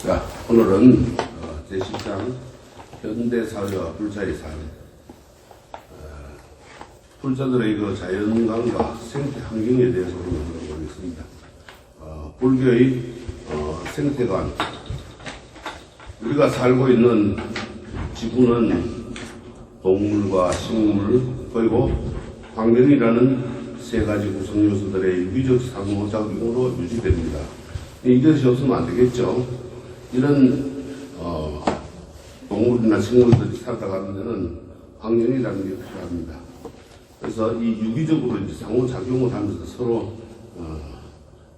자, 오늘은 제10장 현대사회와 불자의 삶, 불자들의 그 자연관과 생태 환경에 대해서 오늘 보겠습니다. 불교의 생태관, 우리가 살고 있는 지구는 동물과 식물 그리고 환경이라는 세 가지 구성 요소들의 유기적 상호작용으로 유지됩니다. 이것이 없으면 안 되겠죠. 이런 동물이나 식물들이 살아가는 데는 환경이라는 게 필요합니다. 그래서 이 유기적으로 이제 상호작용을 하면서 서로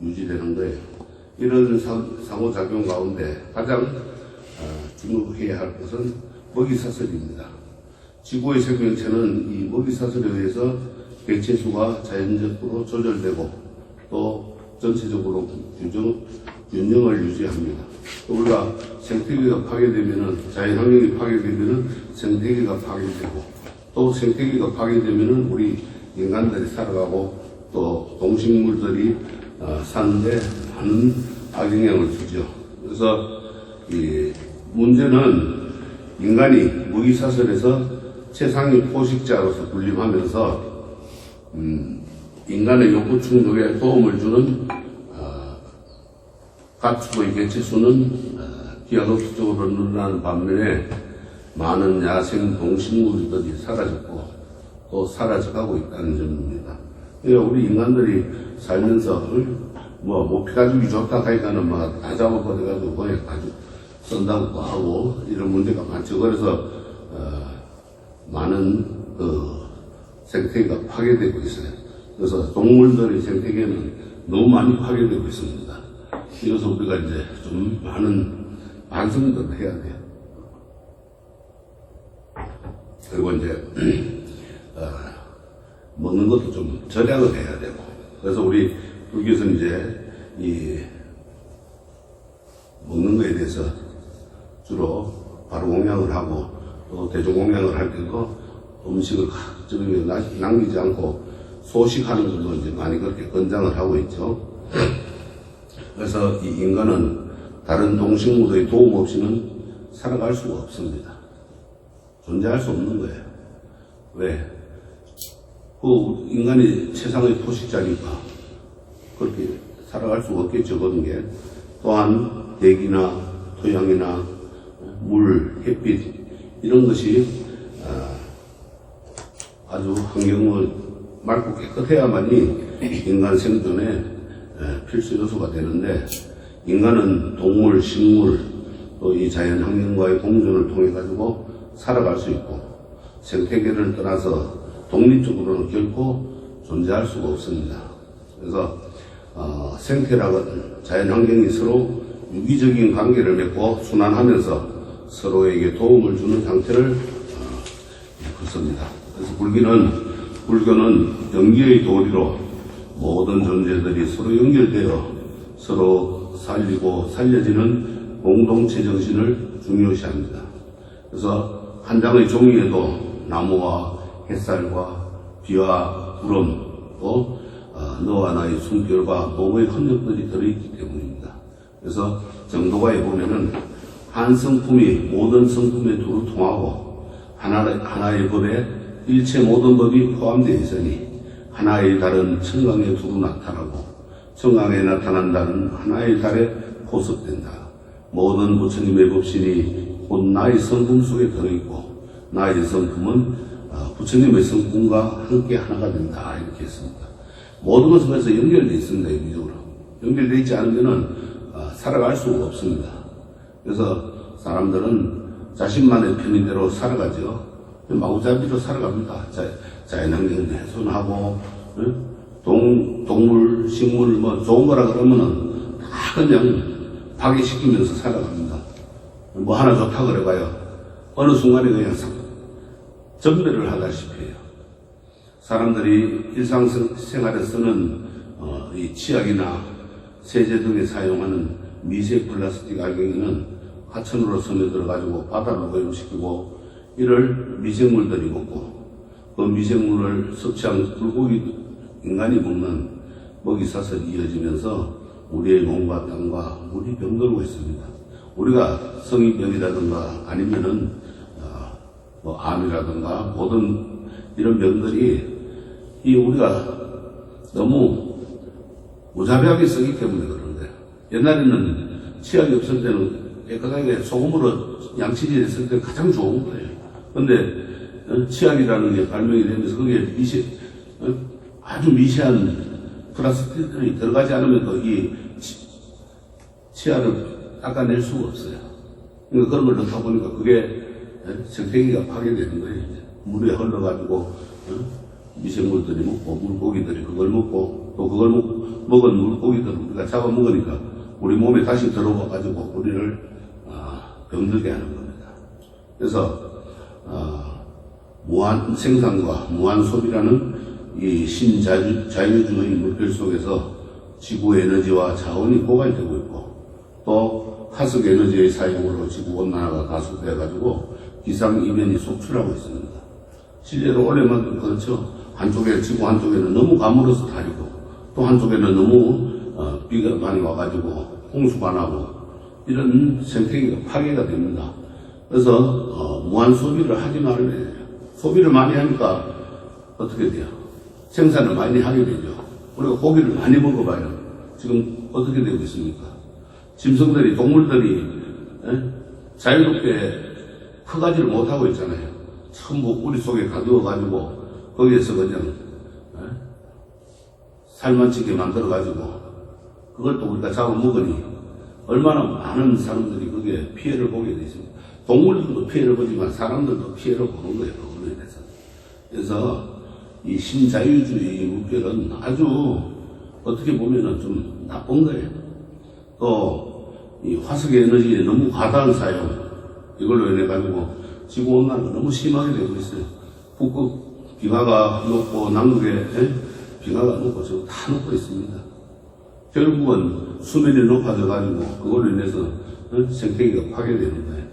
유지되는 거예요. 이런 상호작용 가운데 가장 주목해야 할 것은 먹이사슬입니다. 지구의 생명체는 이 먹이사슬에 의해서 개체수가 자연적으로 조절되고 또 전체적으로 균형을 유지합니다. 우리가 생태계가 파괴되면은, 자연환경이 파괴되면은 생태계가 파괴되고, 또 생태계가 파괴되면은 우리 인간들이 살아가고 또 동식물들이 사는데 많은 악영향을 주죠. 그래서 이 문제는 인간이 먹이사슬에서 최상위 포식자로서 군림하면서 인간의 욕구 충족에 도움을 주는 가축의 개체수는 기하급수적으로 늘어나는 반면에 많은 야생 동식물들이 사라졌고 또 사라져가고 있다는 점입니다. 그러니까 우리 인간들이 살면서 피가죽이 좋다 하니까는 다 잡아버려가지고 그냥 아주 쓴다고 하고 이런 문제가 많죠. 그래서 많은 생태계가 파괴되고 있어요. 그래서 동물들의 생태계는 너무 많이 파괴되고 있습니다. 이래서 우리가 이제 좀 많은 반성들을 해야 돼요. 그리고 이제 먹는 것도 좀 절약을 해야 되고, 그래서 우리 불교에서는 이제 이 먹는 거에 대해서 주로 바로 공양을 하고 또 대종공양을 할 때도 음식을 가급적이면 남기지 않고 소식하는 것도 이제 많이 그렇게 권장을 하고 있죠. 그래서 이 인간은 다른 동식물의 도움 없이는 살아갈 수가 없습니다. 존재할 수 없는 거예요. 왜? 인간이 최상의 포식자니까 그렇게 살아갈 수가 없겠죠. 그런 게. 또한 대기나 토양이나 물, 햇빛 이런 것이 아주 환경을 맑고 깨끗해야만이 인간 생존에 필수 요소가 되는데, 인간은 동물, 식물, 또 이 자연 환경과의 공존을 통해 가지고 살아갈 수 있고, 생태계를 떠나서 독립적으로는 결코 존재할 수가 없습니다. 그래서 생태라고 자연 환경이 서로 유기적인 관계를 맺고 순환하면서 서로에게 도움을 주는 상태를 이끌습니다. 그래서 불교는 연기의 도리로 모든 존재들이 서로 연결되어 서로 살리고 살려지는 공동체 정신을 중요시합니다. 그래서 한 장의 종이에도 나무와 햇살과 비와 구름 또 너와 나의 숨결과 몸의 흔적들이 들어있기 때문입니다. 그래서 정도가에 보면은 한 성품이 모든 성품에 두루 통하고 하나의 법에 일체 모든 법이 포함되어 있으니 하나의 달은 청강에 두루 나타나고 청강에 나타난다는 하나의 달에 포섭된다. 모든 부처님의 법신이 곧 나의 성품 속에 들어있고 나의 성품은 부처님의 성품과 함께 하나가 된다. 이렇게 했습니다. 모든 것은 그래서 연결되어 있습니다. 여기적으로. 연결되어 있지 않으면 살아갈 수가 없습니다. 그래서 사람들은 자신만의 편의대로 살아가죠. 마구잡이로 살아갑니다. 자연환경을 훼손하고, 동물, 식물, 좋은 거라 그러면은 다 그냥 파괴시키면서 살아갑니다. 하나 좋다 그래봐요. 어느 순간에 그냥 전멸을 하다시피 해요. 사람들이 일상생활에 쓰는 이 치약이나 세제 등에 사용하는 미세 플라스틱 알갱이는 하천으로 스며들어가지고 바다를 오염시키고 이를 미생물들이 먹고 그 미생물을 섭취한 불고기 인간이 먹는 먹이사슬이 이어지면서 우리의 몸과 땅과 물이 병들고 있습니다. 우리가 성인병이라든가 아니면은 뭐 암이라든가 모든 이런 병들이 우리가 너무 무자비하게 쓰기 때문에 그런 거예요. 옛날에는 치약이 없을 때는 깨끗하게 소금으로 양치질 했을 때 가장 좋은 거예요. 근데 치약이라는 게 발명이 되면서 거기에 아주 미세한 플라스틱들이 들어가지 않으면 이 치아를 닦아낼 수가 없어요. 그러니까 그런 걸 넣다 보니까 그게 생태계가 파괴되는 거예요. 물에 흘러가지고 미생물들이 먹고 물고기들이 그걸 먹고 또 그걸 먹은 물고기들을 우리가 잡아먹으니까 우리 몸에 다시 들어와가지고 우리를 병들게 하는 겁니다. 그래서 무한 생산과 무한 소비라는 이 신자유주의 물결 속에서 지구 에너지와 자원이 고갈되고 있고 또 화석 에너지의 사용으로 지구 온난화가 가속돼가지고 기상 이변이 속출하고 있습니다. 실제로 올해만 그렇죠. 지구 한쪽에는 너무 가물어서 다리고 또 한쪽에는 너무 비가 많이 와가지고 홍수가 나고 이런 생태계가 파괴가 됩니다. 그래서 무한 소비를 하지 말아야 돼요. 소비를 많이 하니까 어떻게 돼요? 생산을 많이 하게 되죠. 우리가 고기를 많이 먹어봐요. 지금 어떻게 되고 있습니까? 짐승들이, 동물들이 자유롭게 커가지를 못하고 있잖아요. 전부 우리 속에 가두어가지고 거기에서 그냥 살만치게 만들어가지고 그걸 또 우리가 잡아먹으니 얼마나 많은 사람들이 거기에 피해를 보게 돼 있습니다. 동물들도 피해를 보지만 사람들도 피해를 보는 거예요. 그걸로 인해서. 그래서 이 신자유주의 물결은 아주 어떻게 보면은 좀 나쁜 거예요. 또 이 화석의 에너지에 너무 과다한 사용 이걸로 인해 가지고 지구 온난화가 너무 심하게 되고 있어요. 북극 빙하가 녹고 남극에 빙하가 녹고 지금 다 녹고 있습니다. 결국은 수면이 높아져 가지고 그걸로 인해서 생태계가 파괴되는 거예요.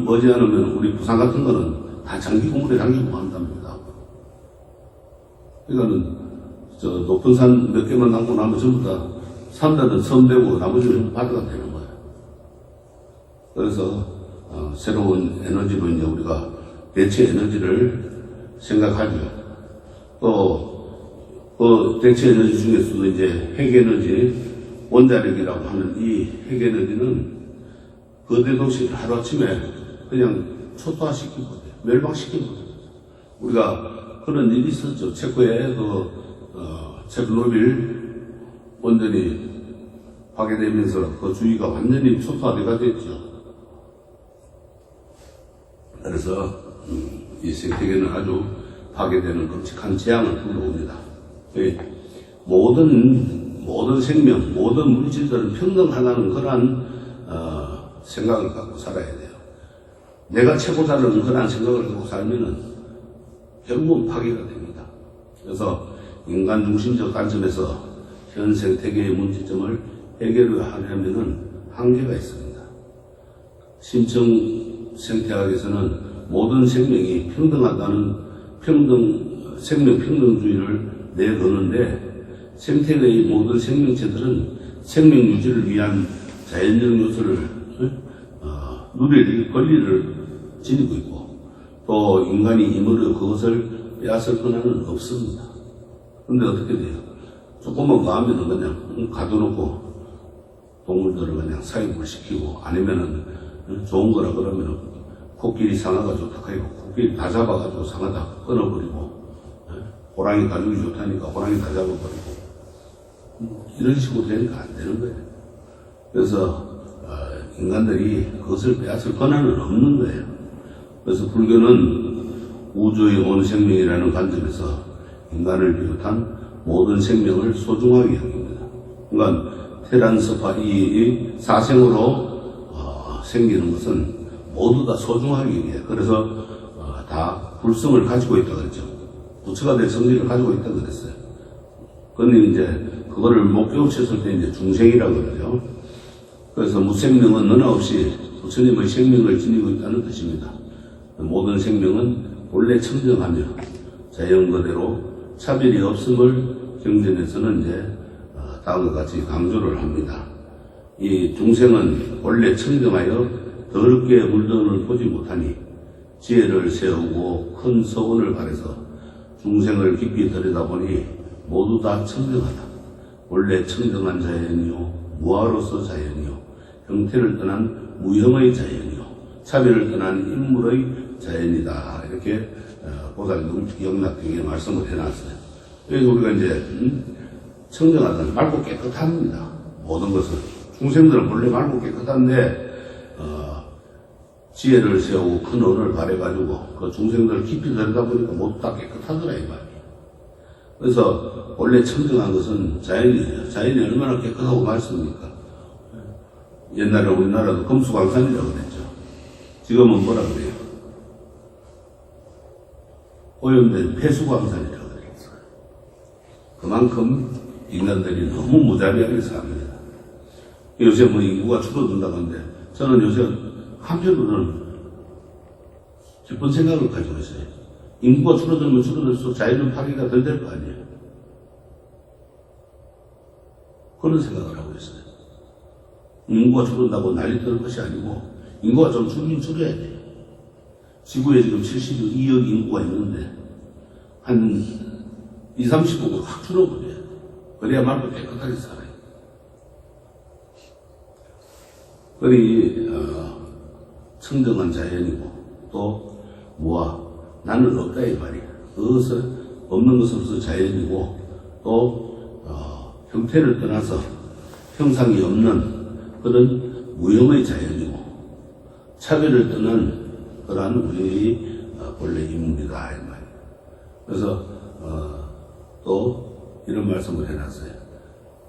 머지않으면 우리 부산 같은 거는 다 장기 고물에 잠기고 한답니다. 그러니까는 높은 산 몇 개만 남고 나면 전부 다 산들은 섬 되고 나머지는 바다가 되는 거예요. 그래서 새로운 에너지로 이제 우리가 대체 에너지를 생각하죠. 또 대체 에너지 중에서도 이제 핵에너지, 원자력이라고 하는 이 핵에너지는 거대 도시를 하루아침에 그냥 초토화시키고 멸망시키고 우리가 그런 일이 있었죠. 체코에 체르노빌 원전이 파괴되면서 그 주위가 완전히 초토화되가 됐죠. 그래서 이 생태계는 아주 파괴되는 끔찍한 재앙을 불러옵니다. 모든 생명, 모든 물질들은 평등하다는 그러한 생각을 갖고 살아야 돼요. 내가 최고다는 그러한 생각을 갖고 살면은 결국은 파괴가 됩니다. 그래서 인간 중심적 관점에서 현 생태계의 문제점을 해결하려면은 한계가 있습니다. 신청 생태학에서는 모든 생명이 평등하다는 생명 평등주의를 내거는데 생태계의 모든 생명체들은 생명 유지를 위한 자연적 요소를 누릴 권리를 지니고 있고 또 인간이 임으로 그것을 빼앗을 권한은 없습니다. 근데 어떻게 돼요? 조금만 더 하면은 그냥 가둬놓고 동물들을 그냥 사육을 시키고 아니면은 좋은 거라 그러면은 코끼리 상아가 좋다 하고 코끼리 다 잡아가지고 상아 다 끊어버리고 호랑이 가죽이 좋다니까 호랑이 다 잡아버리고 이런 식으로 되니까 안 되는 거예요. 그래서 인간들이 그것을 빼앗을 권한은 없는 거예요. 그래서 불교는 우주의 온 생명이라는 관점에서 인간을 비롯한 모든 생명을 소중하게 여깁니다. 그러니까 테란스파 이 사생으로 생기는 것은 모두 다 소중하게 여겨요. 그래서 다 불성을 가지고 있다 그랬죠. 부처가 될 성질을 가지고 있다 그랬어요. 그런데 이제 그거를 못 깨우쳤을 때 이제 중생이라고 그러죠. 그래서 무생명은 너나 없이 부처님의 생명을 지니고 있다는 뜻입니다. 모든 생명은 본래 청정하며 자연 그대로 차별이 없음을 경전에서는 이제 다음과 같이 강조를 합니다. 이 중생은 원래 청정하여 더럽게 물건을 보지 못하니 지혜를 세우고 큰 서원을 발해서 중생을 깊이 들여다보니 모두 다 청정하다. 원래 청정한 자연이요 무아로서 자연이요 형태를 떠난 무형의 자연이요 차별을 떠난 인물의 자연이다. 이렇게 보살님 영락경에 말씀을 해놨어요. 그래서 우리가 이제 청정하다는 맑고 깨끗합니다. 모든 것은 중생들은 원래 맑고 깨끗한데 지혜를 세우고 큰 언을 발해가지고 그 중생들을 깊이 들여다보니까 모두 다 깨끗하더라 이 말이에요. 그래서 원래 청정한 것은 자연이에요. 자연이 얼마나 깨끗하고 맑습니까? 옛날에 우리나라도 금수강산이라고 그랬죠. 지금은 뭐라 그래요? 오염된 폐수광산이라고 그랬어요. 그만큼 인간들이 너무 무자비하게 삽니다. 요새 뭐 인구가 줄어든다고 하는데 저는 요새 한편으로는 기쁜 생각을 가지고 있어요. 인구가 줄어들면 줄어들수록 자연은 파괴가 덜 될 거 아니에요. 그런 생각을 하고 있어요. 인구가 줄어든다고 난리 떠는 것이 아니고 인구가 좀 줄긴 줄여야 돼요. 지구에 지금 72억 인구가 있는데 한 20, 30억으로 확 줄어버려야 돼요. 그래야 말고 깨끗하게 살아요. 그리 청정한 자연이고 또 무아 나는 없다 이 말이야. 그것을 없는 것으로서 자연이고 또 형태를 떠나서 형상이 없는 그런 무형의 자연이고 차별을 떠난 그러한 우리의 본래 인물이다 이 말이야. 그래서 또 이런 말씀을 해놨어요.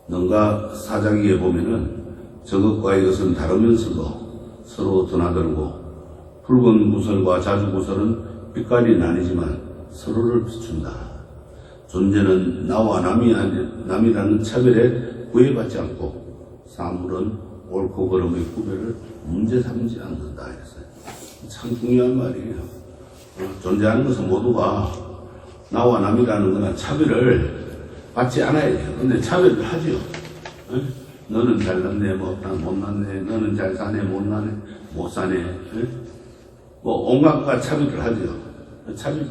능가 사자기에 보면은 저것과 이것은 다르면서도 서로 드나들고 붉은 구설과 자주 구설은 빛깔이 나뉘지만 서로를 비춘다. 존재는 나와 남이라는 차별에 구애받지 않고 사물은 옳고 그름의 구별을 문제 삼지 않는다 했어요. 참 중요한 말이에요. 존재하는 것은 모두가 나와 남이라는 거나 차별을 받지 않아야 돼요. 근데 차별을 하죠. 너는 잘났네, 난 못났네, 너는 잘 사네, 못 사네. 뭐 온갖 차별을 하죠. 차별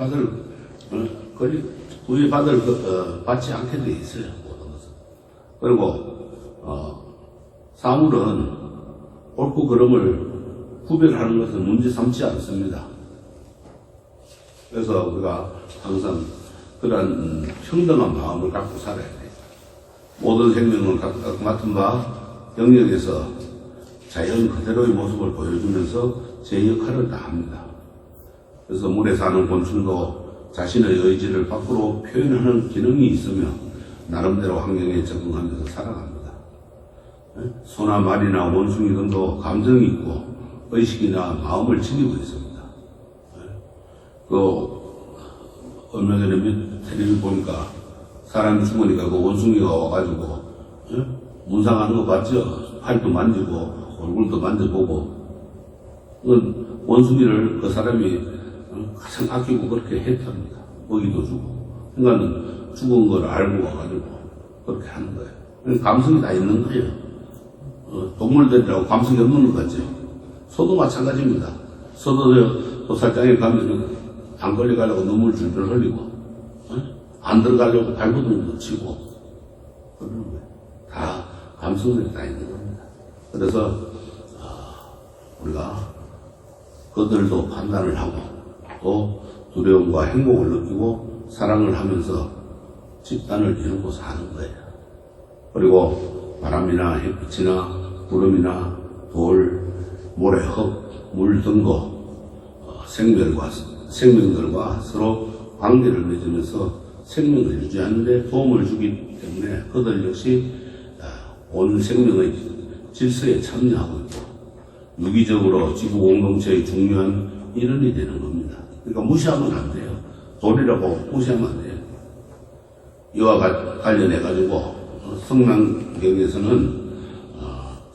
받지 않게 돼 있어요. 모든 것은. 그리고 사물은 옳고 그름을 구별하는 것은 문제 삼지 않습니다. 그래서 우리가 항상 그러한 평등한 마음을 갖고 살아야 돼요. 모든 생명은 같은 바 영역에서 자연 그대로의 모습을 보여주면서 제 역할을 다합니다. 그래서 물에 사는 곤충도 자신의 의지를 밖으로 표현하는 기능이 있으며 나름대로 환경에 적응하면서 살아갑니다. 소나 말이나 원숭이 등도 감정이 있고 의식이나 마음을 지니고 있습니다. 얼마 전에 텔레비전 보니까 사람이 죽으니까 그 원숭이가 와가지고 문상하는 거 봤죠? 팔도 만지고 얼굴도 만져보고 원숭이를 그 사람이 가장 아끼고 그렇게 했답니다. 먹이도 주고. 그러니까 죽은 걸 알고 와가지고 그렇게 하는 거예요. 감성이 다 있는 거예요. 동물들이라고 감성이 없는 것 같죠? 소도 마찬가지입니다. 소도 도살장에 가면 안 걸려가려고 눈물 줄줄 흘리고 안 들어가려고 발버둥도 치고 그러는 거예요. 다 감성들이 다 있는 겁니다. 그래서 우리가 그들도 판단을 하고 또 두려움과 행복을 느끼고 사랑을 하면서 집단을 이루고 사는 거예요. 그리고 바람이나 햇빛이나 구름이나 돌, 모래, 흙, 물 등도 생명들과 서로 관계를 맺으면서 생명을 유지하는 데 도움을 주기 때문에 그들 역시 온 생명의 질서에 참여하고 있고 유기적으로 지구 공동체의 중요한 일원이 되는 겁니다. 그러니까 무시하면 안 돼요. 돌이라고 무시하면 안 돼요. 이와 관련해 가지고 성난경에서는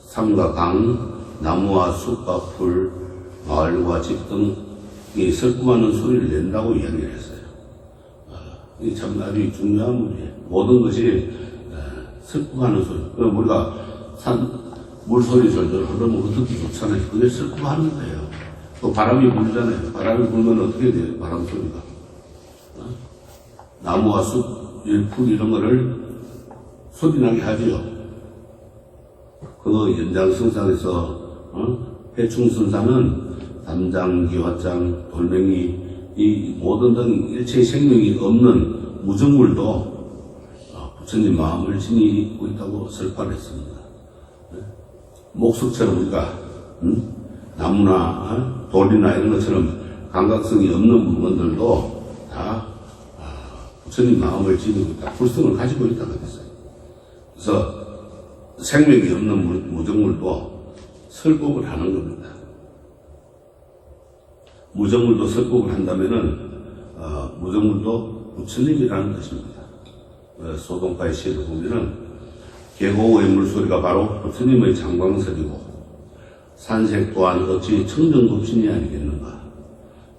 산과 강, 나무와 숲과 풀, 마을과 집 등이 슬픔하는 소리를 낸다고 이야기를 했어요. 이게 참 아주 중요한 문제예요. 모든 것이 슬픔하는 소리. 그럼 우리가 물소리 절절 흐르면 어떻게 좋잖아요. 그게 슬프고 하는 거예요. 또 바람이 불잖아요. 바람이 불면 어떻게 돼요? 바람 소리가. 나무와 숲, 풀 이런 거를 소리나게 하죠. 그 연장선상에서 해충선상은 담장, 기화장, 돌멩이 이 모든 등 일체의 생명이 없는 무정물도 부처님 마음을 지니고 있다고 설파를 했습니다. 목석처럼 우리가 나무나 돌이나 이런 것처럼 감각성이 없는 물건들도 다 부처님 마음을 지니고 있다. 불성을 가지고 있다고 했어요. 그래서 생명이 없는 무정물도 설법을 하는 겁니다. 무정물도 설법을 한다면은 무정물도 부처님이라는 것입니다. 소동파의 시를 보면은 계곡의 물소리가 바로 부처님의 장광설이고 산색 또한 어찌 청정법신이 아니겠는가.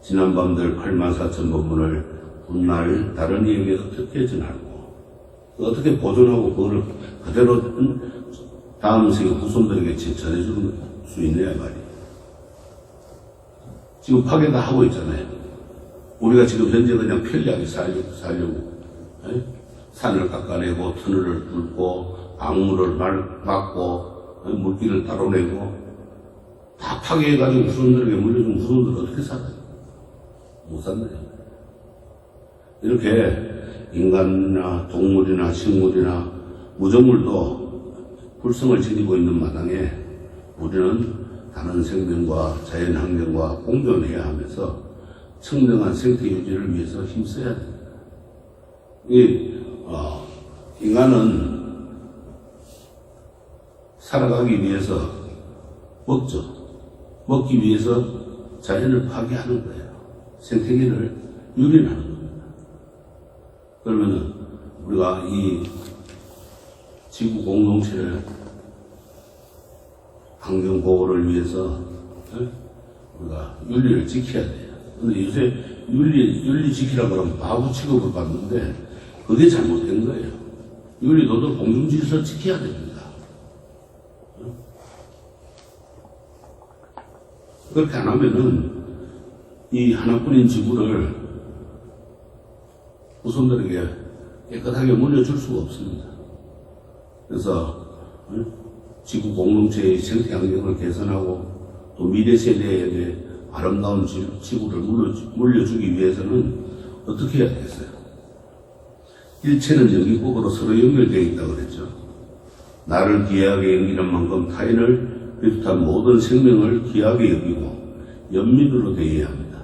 지난밤들 84,000법문을 훗날 다른 이에게 어떻게 전하고 어떻게 보존하고 그거를 그대로 다음 세계 후손들에게 전해줄 수 있느냐 말이에요. 지금 파괴 다 하고 있잖아요. 우리가 지금 현재 그냥 편리하게 살려고 산을 깎아내고 터널을 뚫고 강물을 막고 물길을 따로내고 다 파괴해가지고 후손들에게 물려준 후손들은 어떻게 살아요? 못 산다요. 이렇게 인간이나 동물이나 식물이나 무정물도 불성을 지니고 있는 마당에 우리는 다른 생명과 자연환경과 공존해야 하면서 청정한 생태 유지를 위해서 힘써야 됩니다. 인간은 살아가기 위해서 먹죠. 먹기 위해서 자연을 파괴하는 거예요. 생태계를 유린하는 겁니다. 그러면은 우리가 이 지구 공동체를 환경 보호를 위해서 우리가 윤리를 지켜야 돼요. 근데 요새 윤리 지키라고 하면 바보 취급을 받는데 그게 잘못된 거예요. 윤리 도덕 공중 질서 지켜야 됩니다. 그렇게 안 하면은 이 하나뿐인 지구를 후손들에게 깨끗하게 물려줄 수가 없습니다. 그래서 지구 공동체의 생태 환경을 개선하고 또 미래 세대에게 아름다운 지구를 물려주기 위해서는 어떻게 해야 되겠어요? 일체는 연기법으로 서로 연결되어 있다고 그랬죠. 나를 귀하게 여기는 만큼 타인을 비롯한 모든 생명을 귀하게 여기고 연민으로 대해야 합니다.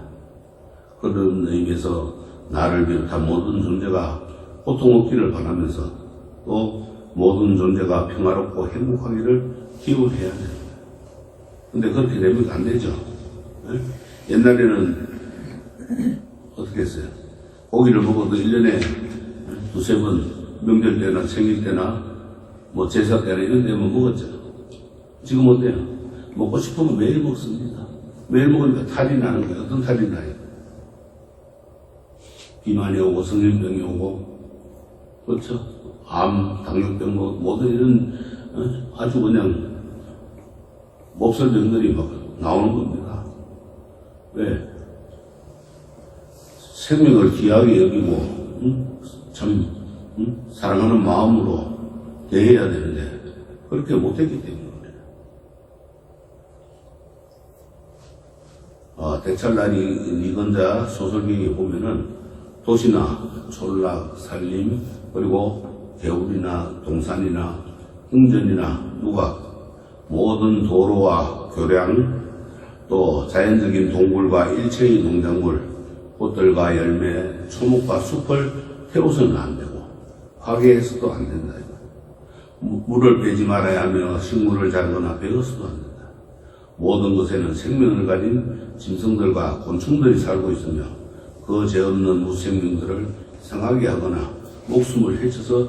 그런 의미에서 나를 비롯한 모든 존재가 고통 없기를 바라면서 또 모든 존재가 평화롭고 행복하기를 기원해야 됩니다. 근데 그렇게 되면 안 되죠. 옛날에는 어떻게 했어요? 고기를 먹어도 1년에 두세 번 명절 때나 생일 때나 뭐 제사 때나 이런 데만 먹었죠. 지금 어때요? 먹고 싶으면 매일 먹습니다. 매일 먹으니까 탈이 나는 거예요. 어떤 탈이 나요? 비만이 오고 성인병이 오고 그렇죠? 암, 당뇨병, 모든 이런 아주 그냥 몹쓸병들이 막 나오는 겁니다. 왜? 생명을 귀하게 여기고 사랑하는 마음으로 대해야 되는데 그렇게 못했기 때문에 대찰나니 이건자 소설경에 보면은 도시나 촌락, 산림, 그리고 개울이나 동산이나 흥전이나 누각, 모든 도로와 교량, 또 자연적인 동굴과 일체의 농작물, 꽃들과 열매, 초목과 숲을 태워서는 안 되고 파괴해서도 안 된다. 물을 빼지 말아야 하며 식물을 자르거나 베어서도 안 된다. 모든 것에는 생명을 가진 짐승들과 곤충들이 살고 있으며 그 죄 없는 무생명들을 상하게 하거나 목숨을 해쳐서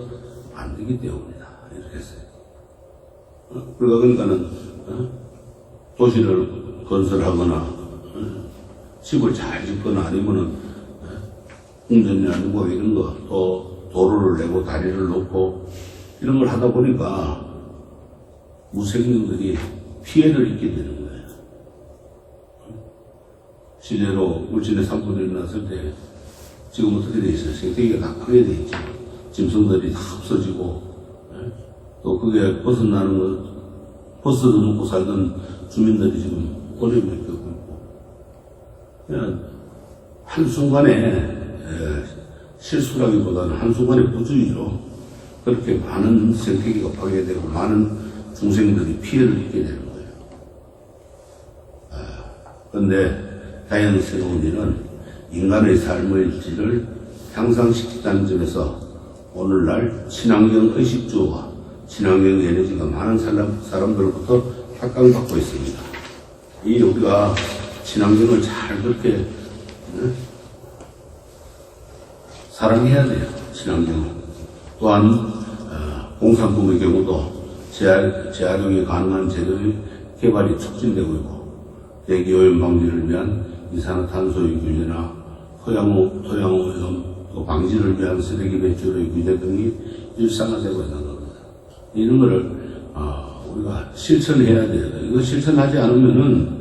안 되기 때문이다. 이렇게 했어요. 그러니까는 도시를 건설하거나 집을 잘 짓거나 아니면은 홍전이나 누가 이런 거 또 도로를 내고 다리를 놓고 이런 걸 하다 보니까 무생명들이 피해를 입게 되는 거예요. 실제로 울진에 산불이 일어났을 때 지금 어떻게 돼 있어요? 생태계가 다 파괴돼 있죠. 짐승들이 다 없어지고, 또 그게 벗어나는 것, 버스도 먹고 살던 주민들이 지금 어려움을 겪고 있고, 그냥 한순간에 실수라기보다는 한순간의 부주의로 그렇게 많은 생태계가 파괴되고 많은 중생들이 피해를 입게 되는 거예요. 그런데 자연 새로운 일은 인간의 삶의 질을 향상시키다는 점에서 오늘날 친환경 의식주와 친환경 에너지가 많은 사람들로부터 각광받고 있습니다. 이 우리가 친환경을 잘 그렇게 사랑해야 돼요. 친환경. 또한 공산품의 경우도 재활용이 가능한 재료의 개발이 촉진되고 있고, 대기오염 방지를 위한 이산화탄소의 규제나 토양오염 또 방지를 위한 쓰레기 배출의 규제 등이 일상화되고 있는 겁니다. 이런 거를 우리가 실천해야 돼요. 이거 실천하지 않으면은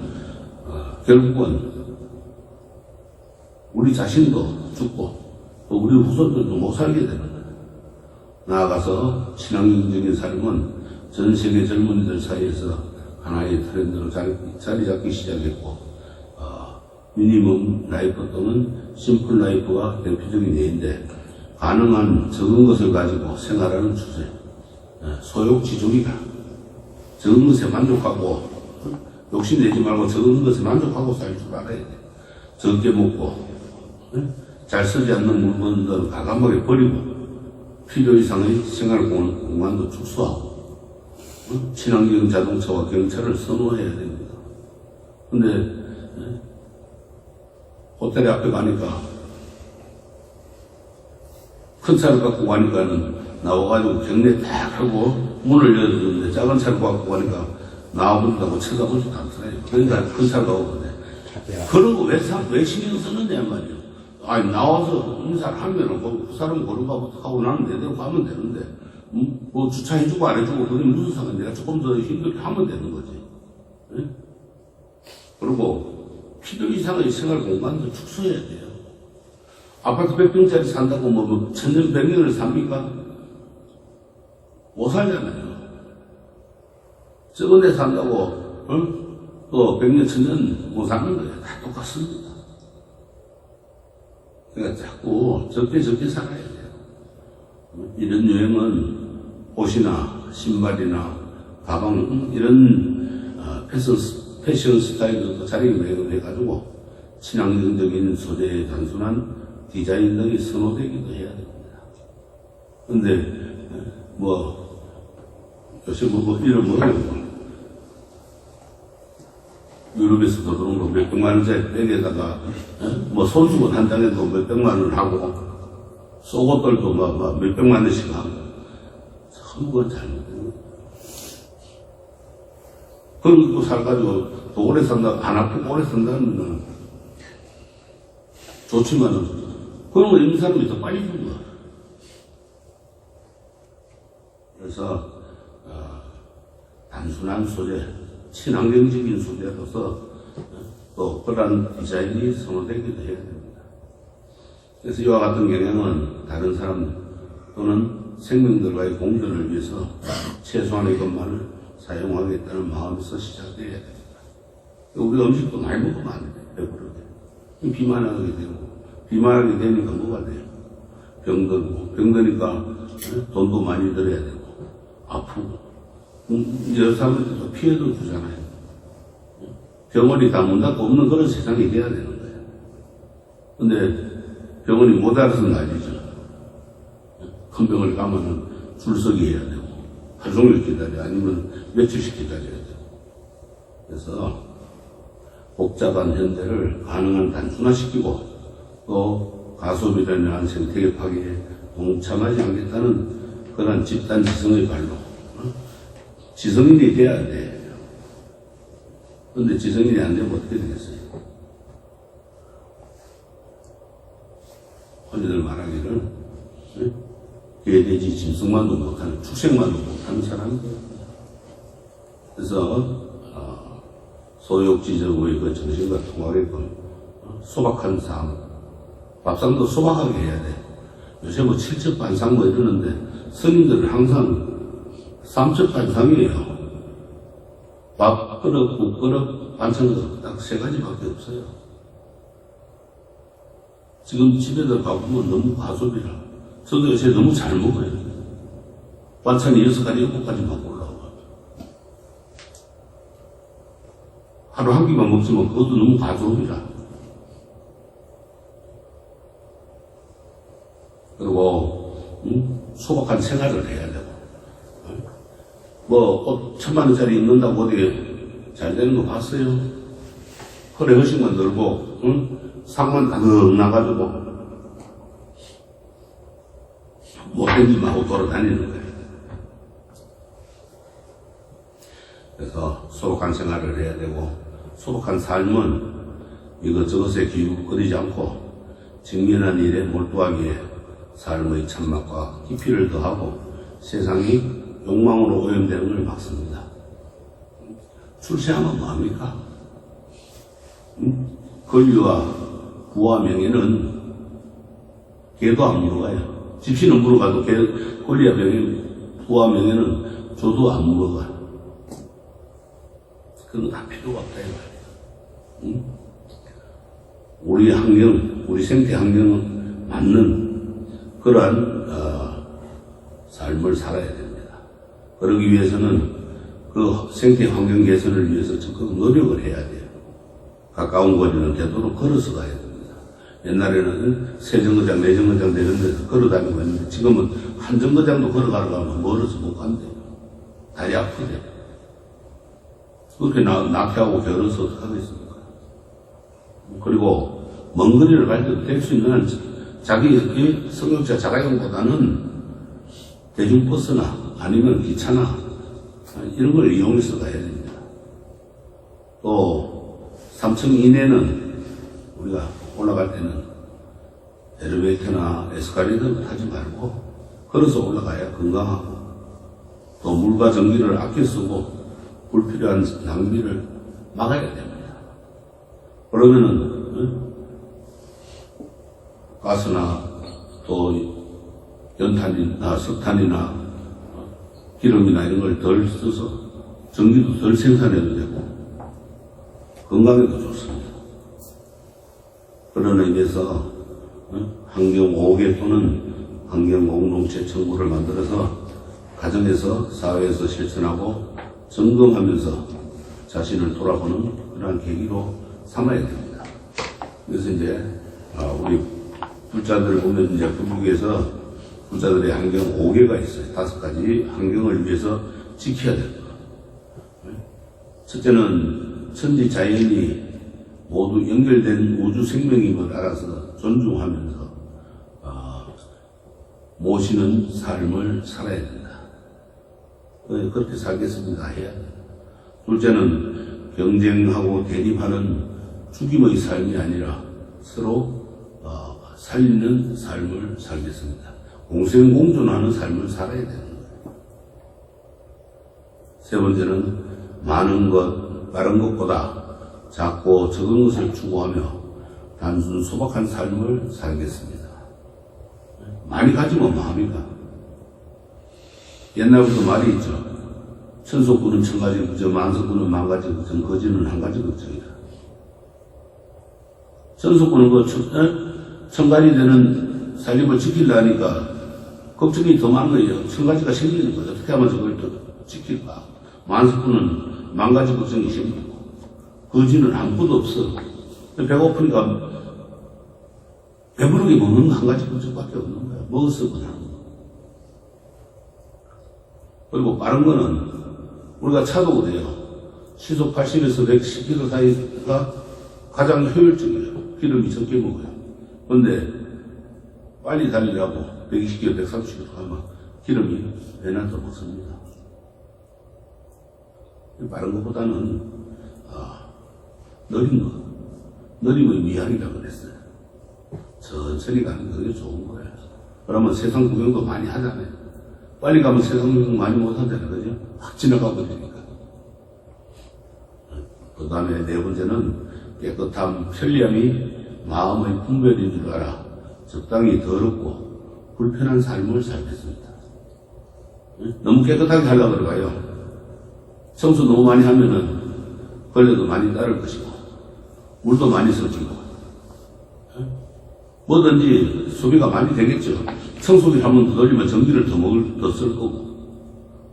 결국은 우리 자신도 죽고 또 우리 후손들도 못 살게 되는 거예요. 나아가서 친환경적인 삶은 전 세계 젊은이들 사이에서 하나의 트렌드로 자리 잡기 시작했고, 미니멈 라이프 또는 심플 라이프가 대표적인 예인데, 가능한 적은 것을 가지고 생활하는 추세, 소욕지족이다. 적은 것에 만족하고 욕심내지 말고 적은 것에 만족하고 살 줄 알아야 돼. 적게 먹고 잘 쓰지 않는 물건들은 과감하게 버리고 필요 이상의 생활 공간도 축소하고 친환경 자동차와 경차를 선호해야 됩니다. 근데 호텔 앞에 가니까 큰 차를 갖고 가니까는 나와가지고 경례 딱 하고 문을 열어주는데 작은 차를 갖고 가니까 나와본다고 쳐다보지도 않더라고요. 그러니까 큰 차를 가거든요. 그런 거 왜 신경 쓰는데 말이에요. 아니 나와서 인사를 하면은 그 사람 걸어가고 하고 나는 내대로 가면 되는데 뭐 주차해주고 안 해주고 그게 무슨 상관? 내가 조금 더 힘들게 하면 되는 거지. 네? 그리고 필요 이상의 생활 공간도 축소해야 돼요. 아파트 100평짜리 산다고 뭐 천년 100년을 삽니까? 못 살잖아요. 적은 데 산다고 또 100년 천년 못 사는 거예요. 다 똑같습니다. 그러니까 자꾸 적게 살아야 돼요. 이런 여행은 옷이나 신발이나 가방 이런 패션 스타일도 자리매김을 해가지고 친환경적인 소재의 단순한 디자인 등이 선호되기도 해야 됩니다. 근데 요새 이런 뭐예요? 유럽에서도 그런 거 몇백만 원짜리 백에다가 손수건 한 장에도 몇백만 원 하고 속옷들도 몇백만 원씩 하고 참 그건 잘못된 거예요. 그런 거 살가지고 더 오래 산다, 안 아프고 오래 산다면 좋지만은 그런 거 있는 사람이 더 빨리 죽어. 그래서 단순한 소재, 친환경적인 소재로서 또 그런 디자인이 선호되기도 해야 됩니다. 그래서 이와 같은 경향은 다른 사람 또는 생명들과의 공존을 위해서 최소한의 것만을 사용하겠다는 마음에서 시작되어야 됩니다. 우리 음식도 많이 먹으면 안 돼요. 배부르게. 비만하게 되고, 비만하게 되니까 뭐가 돼요? 병들고, 병드니까 돈도 많이 들어야 되고, 아프고, 여러 사람들도 피해도 주잖아요. 병원이 다 문 닫고 없는 그런 세상이 돼야 되는 거예요. 근데 병원이 못 알아서 난리죠. 큰 병원에 가면은 줄서기 해야 되고, 하루 종일 기다려, 아니면 며칠씩 기다려야 되고. 그래서 복잡한 현대를 가능한 단순화시키고 또 가소비라는 생태계 파괴에 동참하지 않겠다는 그런 집단 지성의 발로 지성인이 돼야 돼. 그런데 지성인이 안 되면 어떻게 되겠어요? 흔히들 말하기를 개돼지 짐승만도 못하는, 축생만도 못하는 사람이에요. 그래서 소욕지적의 그 정신과 통하게끔 소박한 삶, 밥상도 소박하게 해야 돼. 요새 뭐 칠첩반상 뭐 이러는데 스님들은 항상 삼첩반상이에요. 밥 그릇, 국 그릇, 반찬 그릇 딱 세 가지밖에 없어요. 지금 집에들 가보면 너무 과소비라. 저도 요새 너무 잘 먹어요. 반찬이 6가지, 7가지만 올라와. 하루 한 끼만 먹지만 그것도 너무 과소비라. 그리고 소박한 생활을 해야 되고, 뭐 옷 1000만원짜리 입는다고 어디 잘 되는 거 봤어요? 허리 허식만 늘고 상만 가득 나가지고 못된 짓만 하고 돌아다니는 거예요. 그래서 소박한 생활을 해야 되고, 소박한 삶은 이것저것에 기웃거리지 않고 직면한 일에 몰두하기에 삶의 참맛과 깊이를 더하고 세상이 욕망으로 오염되는 걸 막습니다. 출세하면 뭐합니까? 권리와 부와 명예는 개도 안 물어가요. 집시는 물어가도 권리와 명예, 부와 명예는 줘도 안 물어가요. 그건 다 필요가 없다 이 말이에요. 우리 환경, 우리 생태 환경은 맞는 그러한 삶을 살아야 됩니다. 그러기 위해서는 그 생태 환경 개선을 위해서 적극 노력을 해야 돼요. 가까운 거리는 되도록 걸어서 가야 됩니다. 옛날에는 세 정거장, 네 정거장 되는 데서 걸어 다니고 했는데 지금은 한 정거장도 걸어가려고 하면 멀어서 못 간대요. 다리 아프대요. 그렇게 낙태하고 결혼해서 어떻게 하겠습니까? 그리고 먼 거리를 갈 때도 될 수 있는 한 자기 승용차 자가용보다는 대중버스나 아니면 기차나 이런 걸 이용해서 가야 됩니다. 또 3층 이내는 우리가 올라갈 때는 엘리베이터나 에스컬레이터를 타지 말고 걸어서 올라가야 건강하고, 또 물과 전기를 아껴 쓰고 불필요한 낭비를 막아야 됩니다. 그러면은 가스나 또 연탄이나 석탄이나 기름이나 이런 걸 덜 써서 전기도 덜 생산해도 되고 건강에도 좋습니다. 그런 의미에서 환경오개 또는 환경공동체 청구를 만들어서 가정에서 사회에서 실천하고 점검하면서 자신을 돌아보는 그러한 계기로 삼아야 됩니다. 그래서 이제 우리 불자들을 보면 이제 불국에서 불자들의 환경 5개가 있어요. 5가지 환경을 위해서 지켜야 될 것. 첫째는 천지 자연이 모두 연결된 우주 생명임을 알아서 존중하면서 모시는 삶을 살아야 된다. 그렇게 살겠습니다 해야 돼요. 둘째는 경쟁하고 대립하는 죽임의 삶이 아니라 서로 살리는 삶을 살겠습니다. 공생공존하는 삶을 살아야 되는 거예요. 세 번째는 많은 것, 빠른 것보다 작고 적은 것을 추구하며 단순 소박한 삶을 살겠습니다. 많이 가지면 뭐합니까? 옛날부터 말이 있죠. 천속구는 천가지 걱정, 만석구는 만가지 걱정, 거지는 한 가지 걱정이다. 천속구는 천가지 되는 살림을 지키려니까 걱정이 더 많은 거예요. 천가지가 생기는 거예요. 어떻게 하면 저걸 또 지킬까? 만석구는 만가지 걱정이 생기고, 거지는 아무것도 없어. 배고프니까 배부르게 먹는 거 한 가지 걱정밖에 없는 거야. 먹었어 그냥. 그리고 빠른 거는 우리가 차도 그래요. 시속 80에서 110km 사이가 가장 효율적이에요. 기름이 적게 먹어요. 그런데 빨리 달리려고 120km, 130km 가면 기름이 배나 더 먹습니다. 빠른 것보다는 느린 거, 느림의 미학이라고 그랬어요. 천천히 가는 게 좋은 거예요. 그러면 세상 구경도 많이 하잖아요. 빨리 가면 세상 구경 많이 못 하잖아요. 그죠? 확 지나가 버리니까. 그 다음에 네 번째는 깨끗함, 편리함이 마음의 분별인 줄 알아. 적당히 더럽고 불편한 삶을 살겠습니다. 너무 깨끗하게 하려고 그러가요. 청소 너무 많이 하면은 걸레도 많이 따를 것이고, 물도 많이 써지고, 뭐든지 소비가 많이 되겠죠. 청소기 한번 더 돌리면 전기를 더 쓸 거고,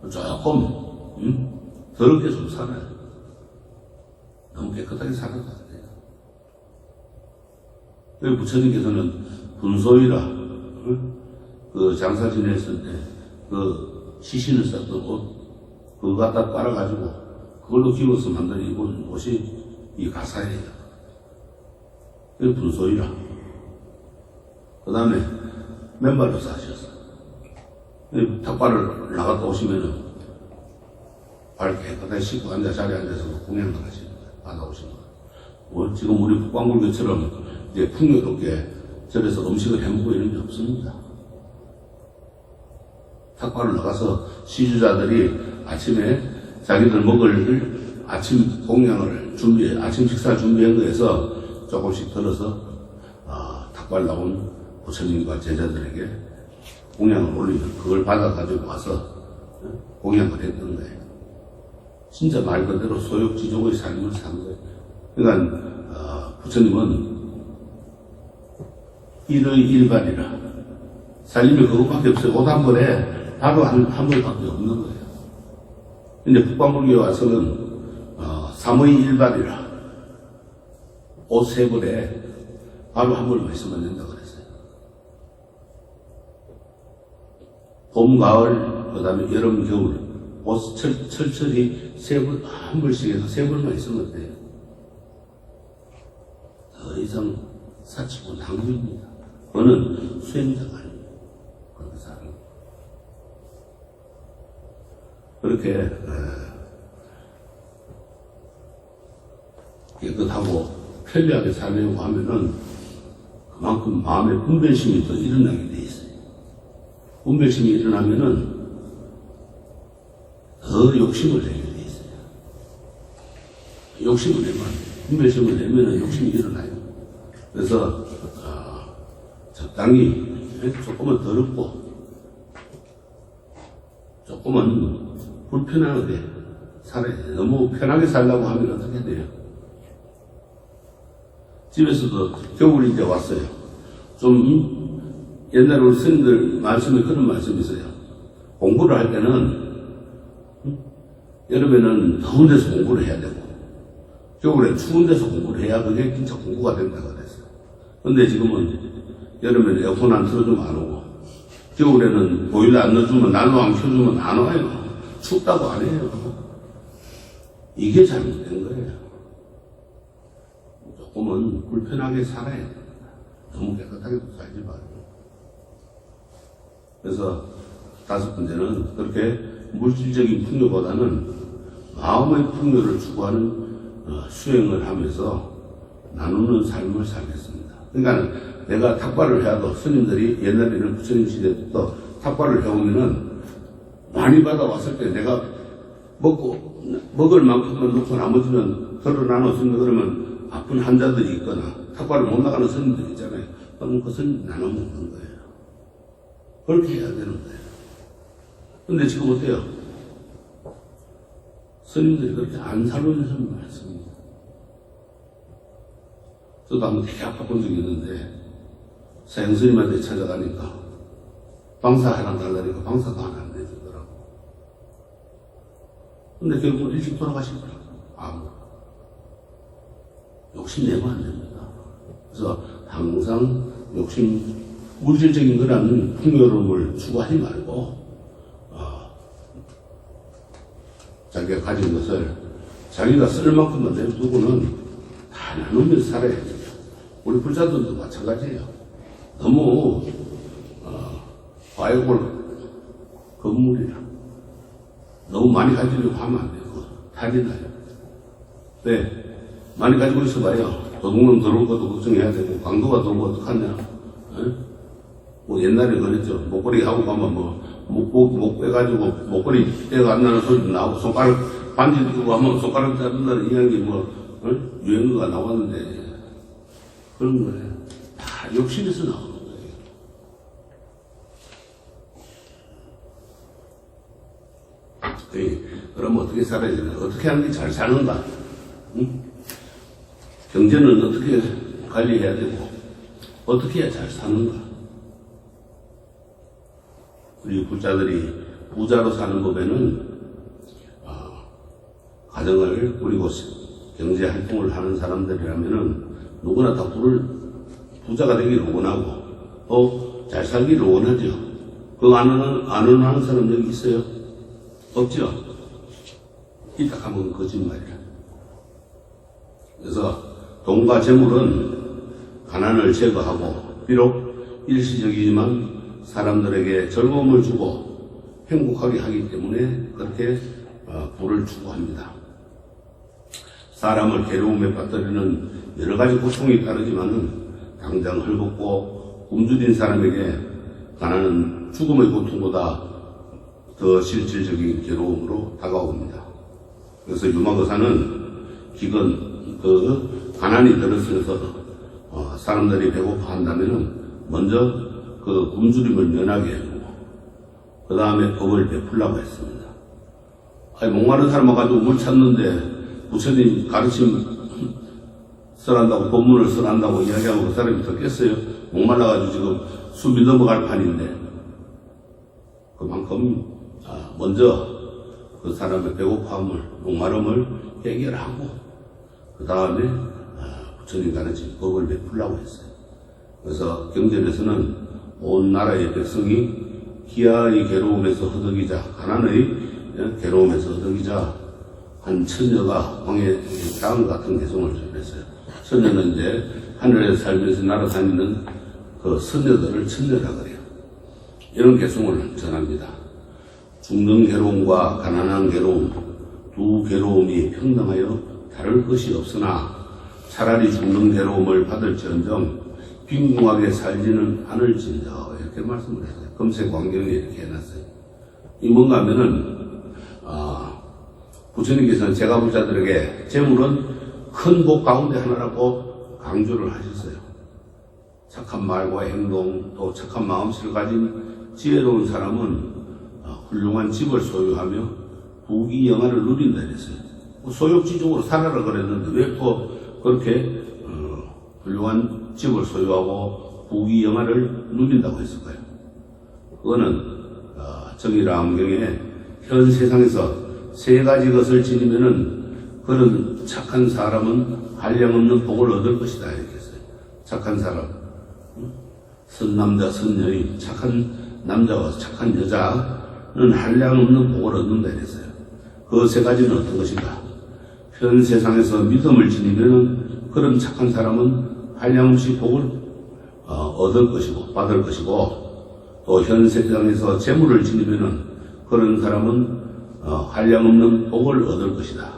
조금, 더럽게 좀 살아야 돼요. 너무 깨끗하게 살아야 돼요. 여기 부처님께서는 분소이라, 그 장사 지냈을 때, 그 시신을 썼던 옷, 그거 갖다 빨아가지고, 그걸로 기워서 만든 입은 옷이 이 가사예요. 그게 분소이라. 그 다음에 맨발로 사셨어. 탁발을 나갔다 오시면은 발 깨끗하게 씻고 자리에 앉아서 공양을 하시는 거예요. 받아오시는 거예요. 지금 우리 북방불교처럼 이제 풍요롭게 절에서 음식을 해먹고 이런 게 없습니다. 탁발을 나가서 시주자들이 아침에 자기들 먹을 아침 공양을 아침 식사 준비한 거에서 조금씩 들어서 탁발 나온 부처님과 제자들에게 공양을 올리면 그걸 받아가지고 와서 공양을 했던 거예요. 진짜 말 그대로 소욕지족의 삶을 산 거예요. 그러니까 부처님은 일의 일반이라 살림이 그것밖에 없어요. 옷 한 벌에 바로 한 벌밖에 없는 거예요. 근데 북방불교에 와서는 3의 일반이라 옷 3벌에 바로 한 벌만 있으면 된다고 그랬어요. 봄, 가을, 그 다음에 여름, 겨울 옷 철철이 한 벌씩 해서 3벌만 있으면 돼요. 더 이상 사치고 낭비입니다. 그거는 수행자가 아닙니다. 그렇게 사는 그렇게 깨끗하고 편리하게 살려고 하면은 그만큼 마음의 분별심이 더 일어나게 돼 있어요. 분별심이 일어나면은 더 욕심을 내게 돼 있어요. 욕심을 내면 분별심을 내면은 욕심이 일어나요. 그래서 적당히 조금은 더럽고 조금은 불편하게 살아야 돼요. 너무 편하게 살려고 하면 어떻게 돼요? 집에서도 겨울이 이제 왔어요. 좀 옛날에 우리 스님들 말씀에 그런 말씀이 있어요. 공부를 할 때는 여름에는 더운 데서 공부를 해야 되고 겨울에 추운 데서 공부를 해야 그게 진짜 공부가 된다고 그랬어요. 근데 지금은 여름에는 에어컨 안 틀어주면 안 오고 겨울에는 보일러 안 넣어주면 난로 안 켜주면 안 와요. 춥다고 안 해요. 이게 잘못된 거예요. 조금은 불편하게 살아야 됩니다. 너무 깨끗하게도 살지 말고. 그래서 5번째는 그렇게 물질적인 풍요보다는 마음의 풍요를 추구하는 수행을 하면서 나누는 삶을 살겠습니다. 그러니까 내가 탁발을 해도 스님들이 옛날에는 부처님 시대부터 탁발을 해오면은 많이 받아왔을 때 내가 먹을 만큼만 놓고 나머지는 덜어 나눴으면 그러면 아픈 환자들이 있거나 탁발을 못 나가는 스님들이 있잖아요. 그럼 그것은 나눠 먹는 거예요. 그렇게 해야 되는 거예요. 근데 지금 어때요? 스님들이 그렇게 안 살려주시는 말씀입니다. 저도 한번 되게 아팠던 적이 있는데 사형 스님한테 찾아가니까 방사 하나 달라니까 방사도 하나 안 내주더라고. 근데 결국 일찍 돌아가시더라고. 욕심내면 안 됩니다. 그래서 항상 물질적인 거라는 풍요로움을 추구하지 말고 자기가 가진 것을 자기가 쓸 만큼만 내두고는 다 나누면서 살아야 돼요. 우리 불자들도 마찬가지예요. 너무 과욕을 건물이라 너무 많이 가지려고 하면 안 되고 탈이 나요. 네. 많이 가지고 있어봐요. 도둑놈 들어온 것도 걱정해야 되고 강도가 들어오면 어떡하냐. 뭐 옛날에 그랬죠. 목걸이 하고 가면 목 빼가지고 목걸이 때가 안 나는 소리도 나오고 손가락 반지 들고 가면 손가락 자른다는 이야기 유행어가 나왔는데 그런 거예요. 다 욕심에서 나오는 거예요. 그럼 어떻게 살아야 되나? 어떻게 하는 게 잘 사는가? 응? 경제는 어떻게 관리해야 되고 어떻게 해야 잘 사는가? 우리 부자들이 부자로 사는 법에는 가정을 꾸리고 경제 활동을 하는 사람들이라면은 누구나 다 부자가 되기를 원하고 또 잘 살기를 원하죠. 그거 안 원하는 사람 여기 있어요? 없죠? 이따 하면 거짓말이라. 그래서 돈과 재물은 가난을 제거하고 비록 일시적이지만 사람들에게 즐거움을 주고 행복하게 하기 때문에 그렇게 부를 추구합니다. 사람을 괴로움에 빠뜨리는 여러 가지 고통이 따르지만은 당장 헐벗고 굶주린 사람에게 가난은 죽음의 고통보다 더 실질적인 괴로움으로 다가옵니다. 그래서 유마거사는 기근, 가난이 들어서서 사람들이 배고파한다면은 먼저 그 굶주림을 면하게 해주고 그 다음에 법을 베풀라고 했습니다. 아니 목마른 사람 와가지고 물 찾는데 부처님 가르침 써란다고 법문을 써란다고 이야기하고 그 사람이 듣겠어요? 목말라가지고 지금 숨이 넘어갈 판인데 그만큼 먼저 그 사람의 배고픔을 목마름을 해결하고 그 다음에 부처님 가르친 법을 베풀라고 했어요. 그래서 경전에서는 온 나라의 백성이 기아의 괴로움에서 허덕이자 가난의 괴로움에서 허덕이자 한 처녀가 왕의 다음 같은 개성을 전했어요. 처녀는 이제 하늘에서 살면서 날아다니는 그 선녀들을 처녀라 그래요. 이런 개성을 전합니다. 죽는 괴로움과 가난한 괴로움 두 괴로움이 평등하여 다를 것이 없으나 차라리 죽는 괴로움을 받을지언정 빈궁하게 살지는 않을지니라 이렇게 말씀을 했어요. 금세광경에 이렇게 해놨어요. 이 뭔가 하면은 부처님께서는 제가부자들에게 재물은 큰 복 가운데 하나라고 강조를 하셨어요. 착한 말과 행동 또 착한 마음씨를 가진 지혜로운 사람은 훌륭한 집을 소유하며 부귀영화를 누린다 이랬어요. 소욕지중으로 살아라 그랬는데 왜 또 그렇게 훌륭한 집을 소유하고 부귀영화를 누린다고 했을까요? 그거는 정의라암경에 현 세상에서 세 가지 것을 지니면은 그런 착한 사람은 한량없는 복을 얻을 것이다 이렇게 했어요. 착한 사람, 선남자 선여인, 착한 남자와 착한 여자는 한량없는 복을 얻는다 이랬어요. 그 세 가지는 어떤 것인가? 현 세상에서 믿음을 지니면은 그런 착한 사람은 한량없이 복을 얻을 것이고 받을 것이고 또 현 세상에서 재물을 지니면은 그런 사람은 한량없는 복을 얻을 것이다.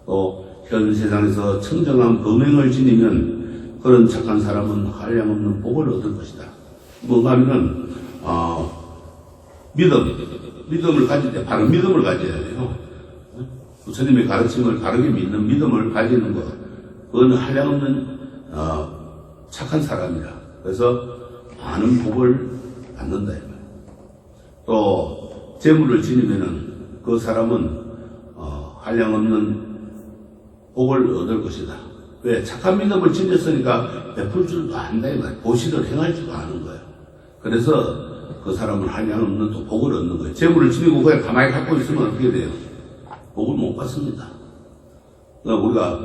또 현 세상에서 청정한 범행을 지니면 그런 착한 사람은 한량없는 복을 얻을 것이다. 뭔가 하면은 믿음을 가질 때 바른 믿음을 가져야 돼요. 부처님의 가르침을 바르게 믿는 믿음을 가지는 것, 그건 한량없는 착한 사람이라. 그래서 많은 복을 받는다. 또 재물을 지니면은 그 사람은 한량없는 복을 얻을 것이다. 왜? 착한 믿음을 지녔으니까 베풀 줄도 안다. 보시를 행할 줄도 아는 거예요. 그래서 그 사람은 한량없는 또 복을 얻는 거예요. 재물을 지니고 그냥 가만히 갖고 있으면 어떻게 돼요? 복을 못 받습니다. 그러니까 우리가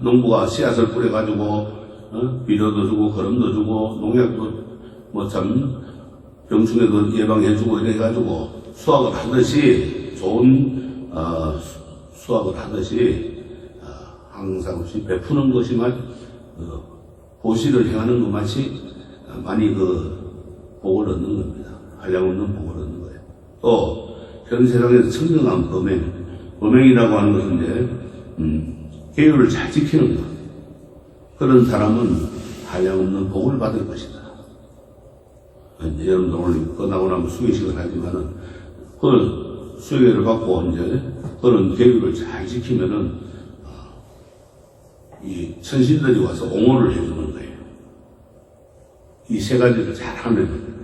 농부가 씨앗을 뿌려가지고 비료도 주고 거름도 주고 농약도 뭐 참 병충해도 예방해주고 이래 가지고 수확을 하듯이 좋은 수확을 하듯이 항상 없이 베푸는 것이만 보시를 행하는 것만이 많이 복을 얻는 겁니다. 한량없는 복을 얻는 거예요. 또 현 세상에서 청정한 범행이라고 하는 것은 이제 계율을 잘 지키는 것. 그런 사람은 한량없는 복을 받을 것이다. 이제 여러분들 오늘 끝나고 나면 수행식을 하지만은 그 수행을 받고 이제 그런 계율을 잘 지키면은 이 천신들이 와서 옹호를 해주는 거예요. 이 세 가지를 잘 하면,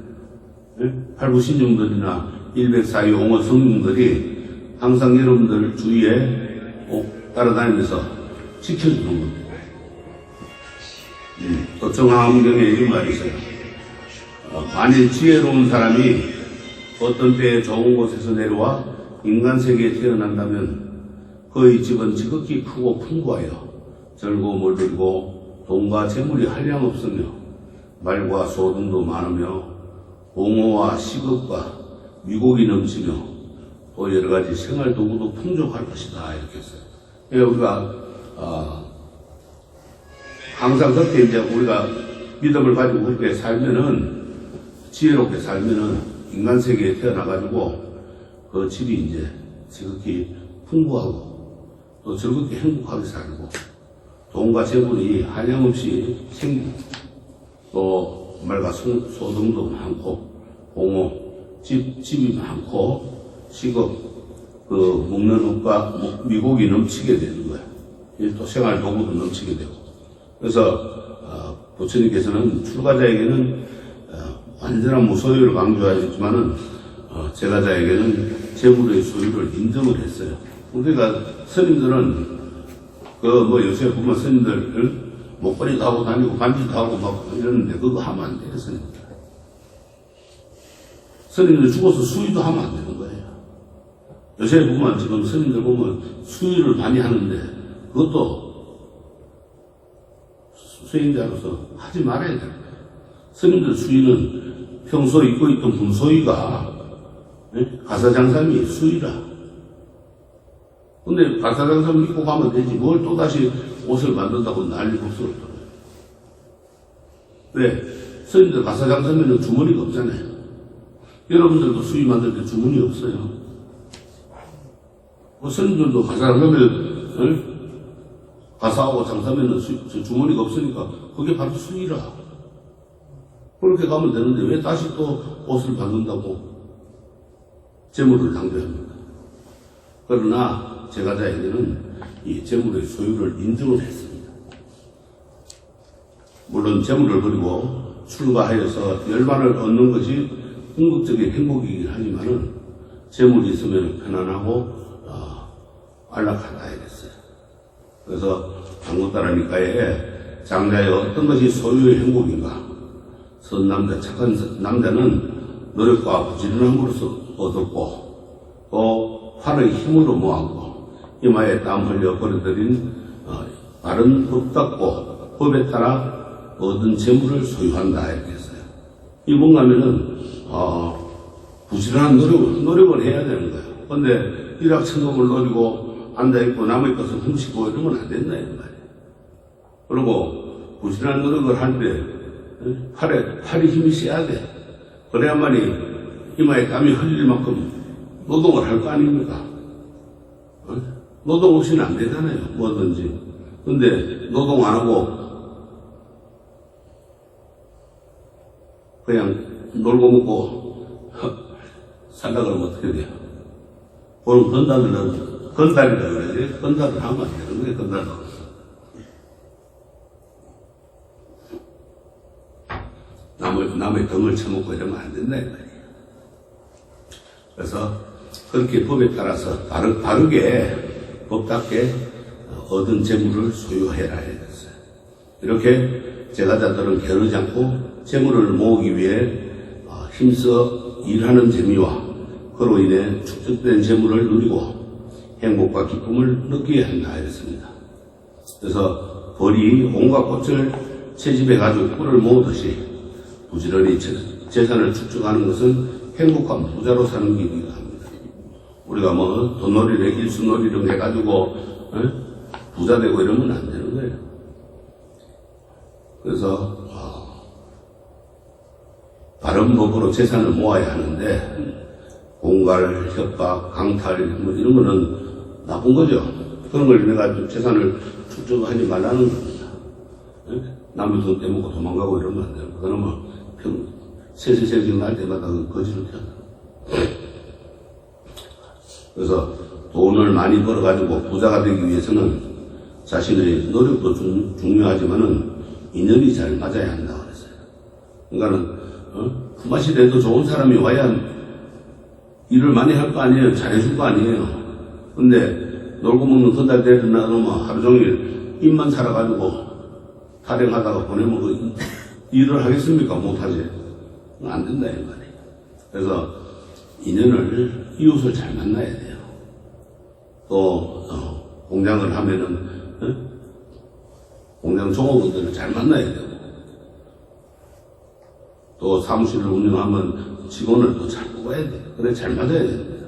팔구신중들이나 일백사의 옹호 성중들이 항상 여러분들 주위에 꼭 따라다니면서 지켜주는 겁니다. 또 정화암경에 이런 말이 있어요. 만일 지혜로운 사람이 어떤 때에 좋은 곳에서 내려와 인간 세계에 태어난다면 그의 집은 지극히 크고 풍부하여 즐거움을 누리고 돈과 재물이 한량없으며 말과 소등도 많으며 옹호와 식업과 미곡이 넘치며 또 여러 가지 생활 도구도 풍족할 것이다 이렇게 했어요. 우리가 항상 그렇게 이제 우리가 믿음을 가지고 그렇게 살면은 지혜롭게 살면은 인간 세계에 태어나가지고 그 집이 이제 지극히 풍부하고 또 즐겁게 행복하게 살고 돈과 재물이 한량없이 생기고 또 말과 소득도 많고 공호 집이 많고 식업 먹는 옷과 미국이 넘치게 되는 거예요. 또 생활 도구도 넘치게 되고 그래서 부처님께서는 출가자에게는 완전한 무소유를 강조하셨지만은 제가자에게는 재물의 소유를 인정을 했어요. 그러니까 스님들은 요새 보면 스님들 목걸이도 하고 다니고 반지도 하고 막 이러는데 그거 하면 안 돼요, 스님들. 스님들 죽어서 수유도 하면 안 되는 거예요. 요새 보면 지금 스님들 보면 수유를 많이 하는데 그것도 수행자로서 하지 말아야 돼요. 스님들 수유는 평소 입고 있던 분소유가 가사장삼이 수유라. 근데 가사장삼 입고 가면 되지 뭘 또다시 옷을 만든다고 난리 법석을 떨어요. 왜? 스님들 가사장삼에는 주머니가 없잖아요. 여러분들도 수유 만들 때 주머니 없어요. 스님들도 가사장삼에 가사하고 장사면은 주머니가 없으니까 그게 바로 수유라. 그렇게 가면 되는데 왜 다시 또 옷을 받는다고 재물을 낭비합니까? 그러나 제가자에게는 이 재물의 소유를 인정을 했습니다. 물론 재물을 버리고 출가하여서 열반을 얻는 것이 궁극적인 행복이긴 하지만은 재물이 있으면 편안하고 안락하다 해야겠어요. 그래서 방구따라니까에 장자의 어떤 것이 소유의 행복인가? 선남자, 착한 남자는 노력과 부지런함으로써 얻었고 또 팔의 힘으로 모았고 이마에 땀 흘려 버려들인 바른 법답고 법에 따라 얻은 재물을 소유한다 이렇게 했어요. 이 뭔가면은 부지런한 노력을 해야 되는 거예요. 근데 일확천금을 노리고 앉아있고 남의 것을 훔치고 이러면 안 된다 이런 말이에요. 그리고 부지런한 노력을 하는데 팔에 힘이 세야 돼. 그래야만이 이마에 땀이 흘릴 만큼 노동을 할 거 아닙니까? 노동 없이는 안 되잖아요. 뭐든지. 근데 노동 안 하고 그냥 놀고 먹고 살다 그러면 어떻게 돼요? 오늘 건달이라 그래야지. 건달을 하면 안 되는 거예요. 건달을. 남의 덩을 쳐먹고 이러면 안 된다, 이 말이에요. 그래서 그렇게 법에 따라서 바르게, 법답게 얻은 재물을 소유해라 해야겠어요. 이렇게 제가자들은 게으르지 않고 재물을 모으기 위해 힘써 일하는 재미와 그로 인해 축적된 재물을 누리고 행복과 기쁨을 느끼게 한다 이랬습니다. 그래서 벌이 온갖 꽃을 채집해가지고 꿀을 모으듯이 부지런히 재산을 축적하는 것은 행복한 부자로 사는 길이기도 합니다. 우리가 돈놀이를 일수놀이를 해가지고 부자 되고 이러면 안 되는 거예요. 그래서 바른 법으로 재산을 모아야 하는데 공갈, 협박, 강탈 이런 거는 나쁜 거죠. 그런 걸 내가 재산을 축적하지 말라는 겁니다. 남의 돈 떼먹고 도망가고 이러면 안 돼요. 그러면 세세세세 날 때마다 거지를 펴요. 그래서 돈을 많이 벌어가지고 부자가 되기 위해서는 자신의 노력도 중요하지만은 인연이 잘 맞아야 한다고 그랬어요. 그러니까는 품앗이 돼도 좋은 사람이 와야 일을 많이 할 거 아니에요. 잘해줄 거 아니에요. 근데 놀고 먹는 건달 데리나 놓으면 하루 종일 입만 살아가지고 타령하다가 보내면 그 일을 하겠습니까? 못하지. 안 된다 이 말이에요. 그래서 인연을 이웃을 잘 만나야 돼요. 또 공장을 하면은 공장 종업원들을 잘 만나야 되고 또 사무실을 운영하면 직원을 또 잘 뽑아야 돼. 그래 잘 맞아야 됩니다.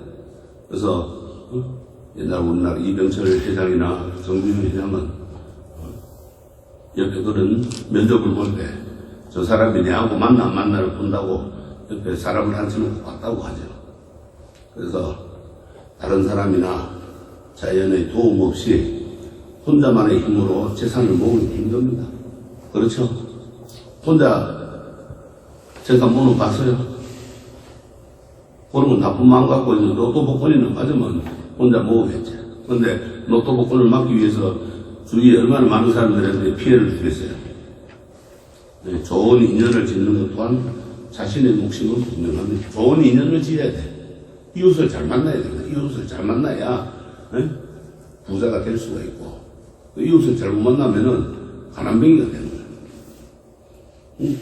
그래서 옛날 우리나라 이병철 회장이나 정진우 회장은 옆에 그런 면접을 볼 때 저 사람이 내하고 만나 안 만나를 본다고 옆에 사람을 앉혀놓고 봤다고 하죠. 그래서 다른 사람이나 자연의 도움 없이 혼자만의 힘으로 재산을 모으기 힘듭니다. 그렇죠? 혼자 재산 모으는 거 봤어요? 그러면 나쁜 마음 갖고 있는 로또 복권이나 맞으면 혼자 모으겠지. 근데 로또 복권을 막기 위해서 주위에 얼마나 많은 사람들한테 피해를 주겠어요. 네, 좋은 인연을 짓는 것 또한 자신의 몫임은 분명합니다. 좋은 인연을 지어야 돼. 이웃을 잘 만나야 됩니다. 이웃을 잘 만나야 부자가 될 수가 있고 이웃을 잘못 만나면은 가난뱅이가 되는 거예요.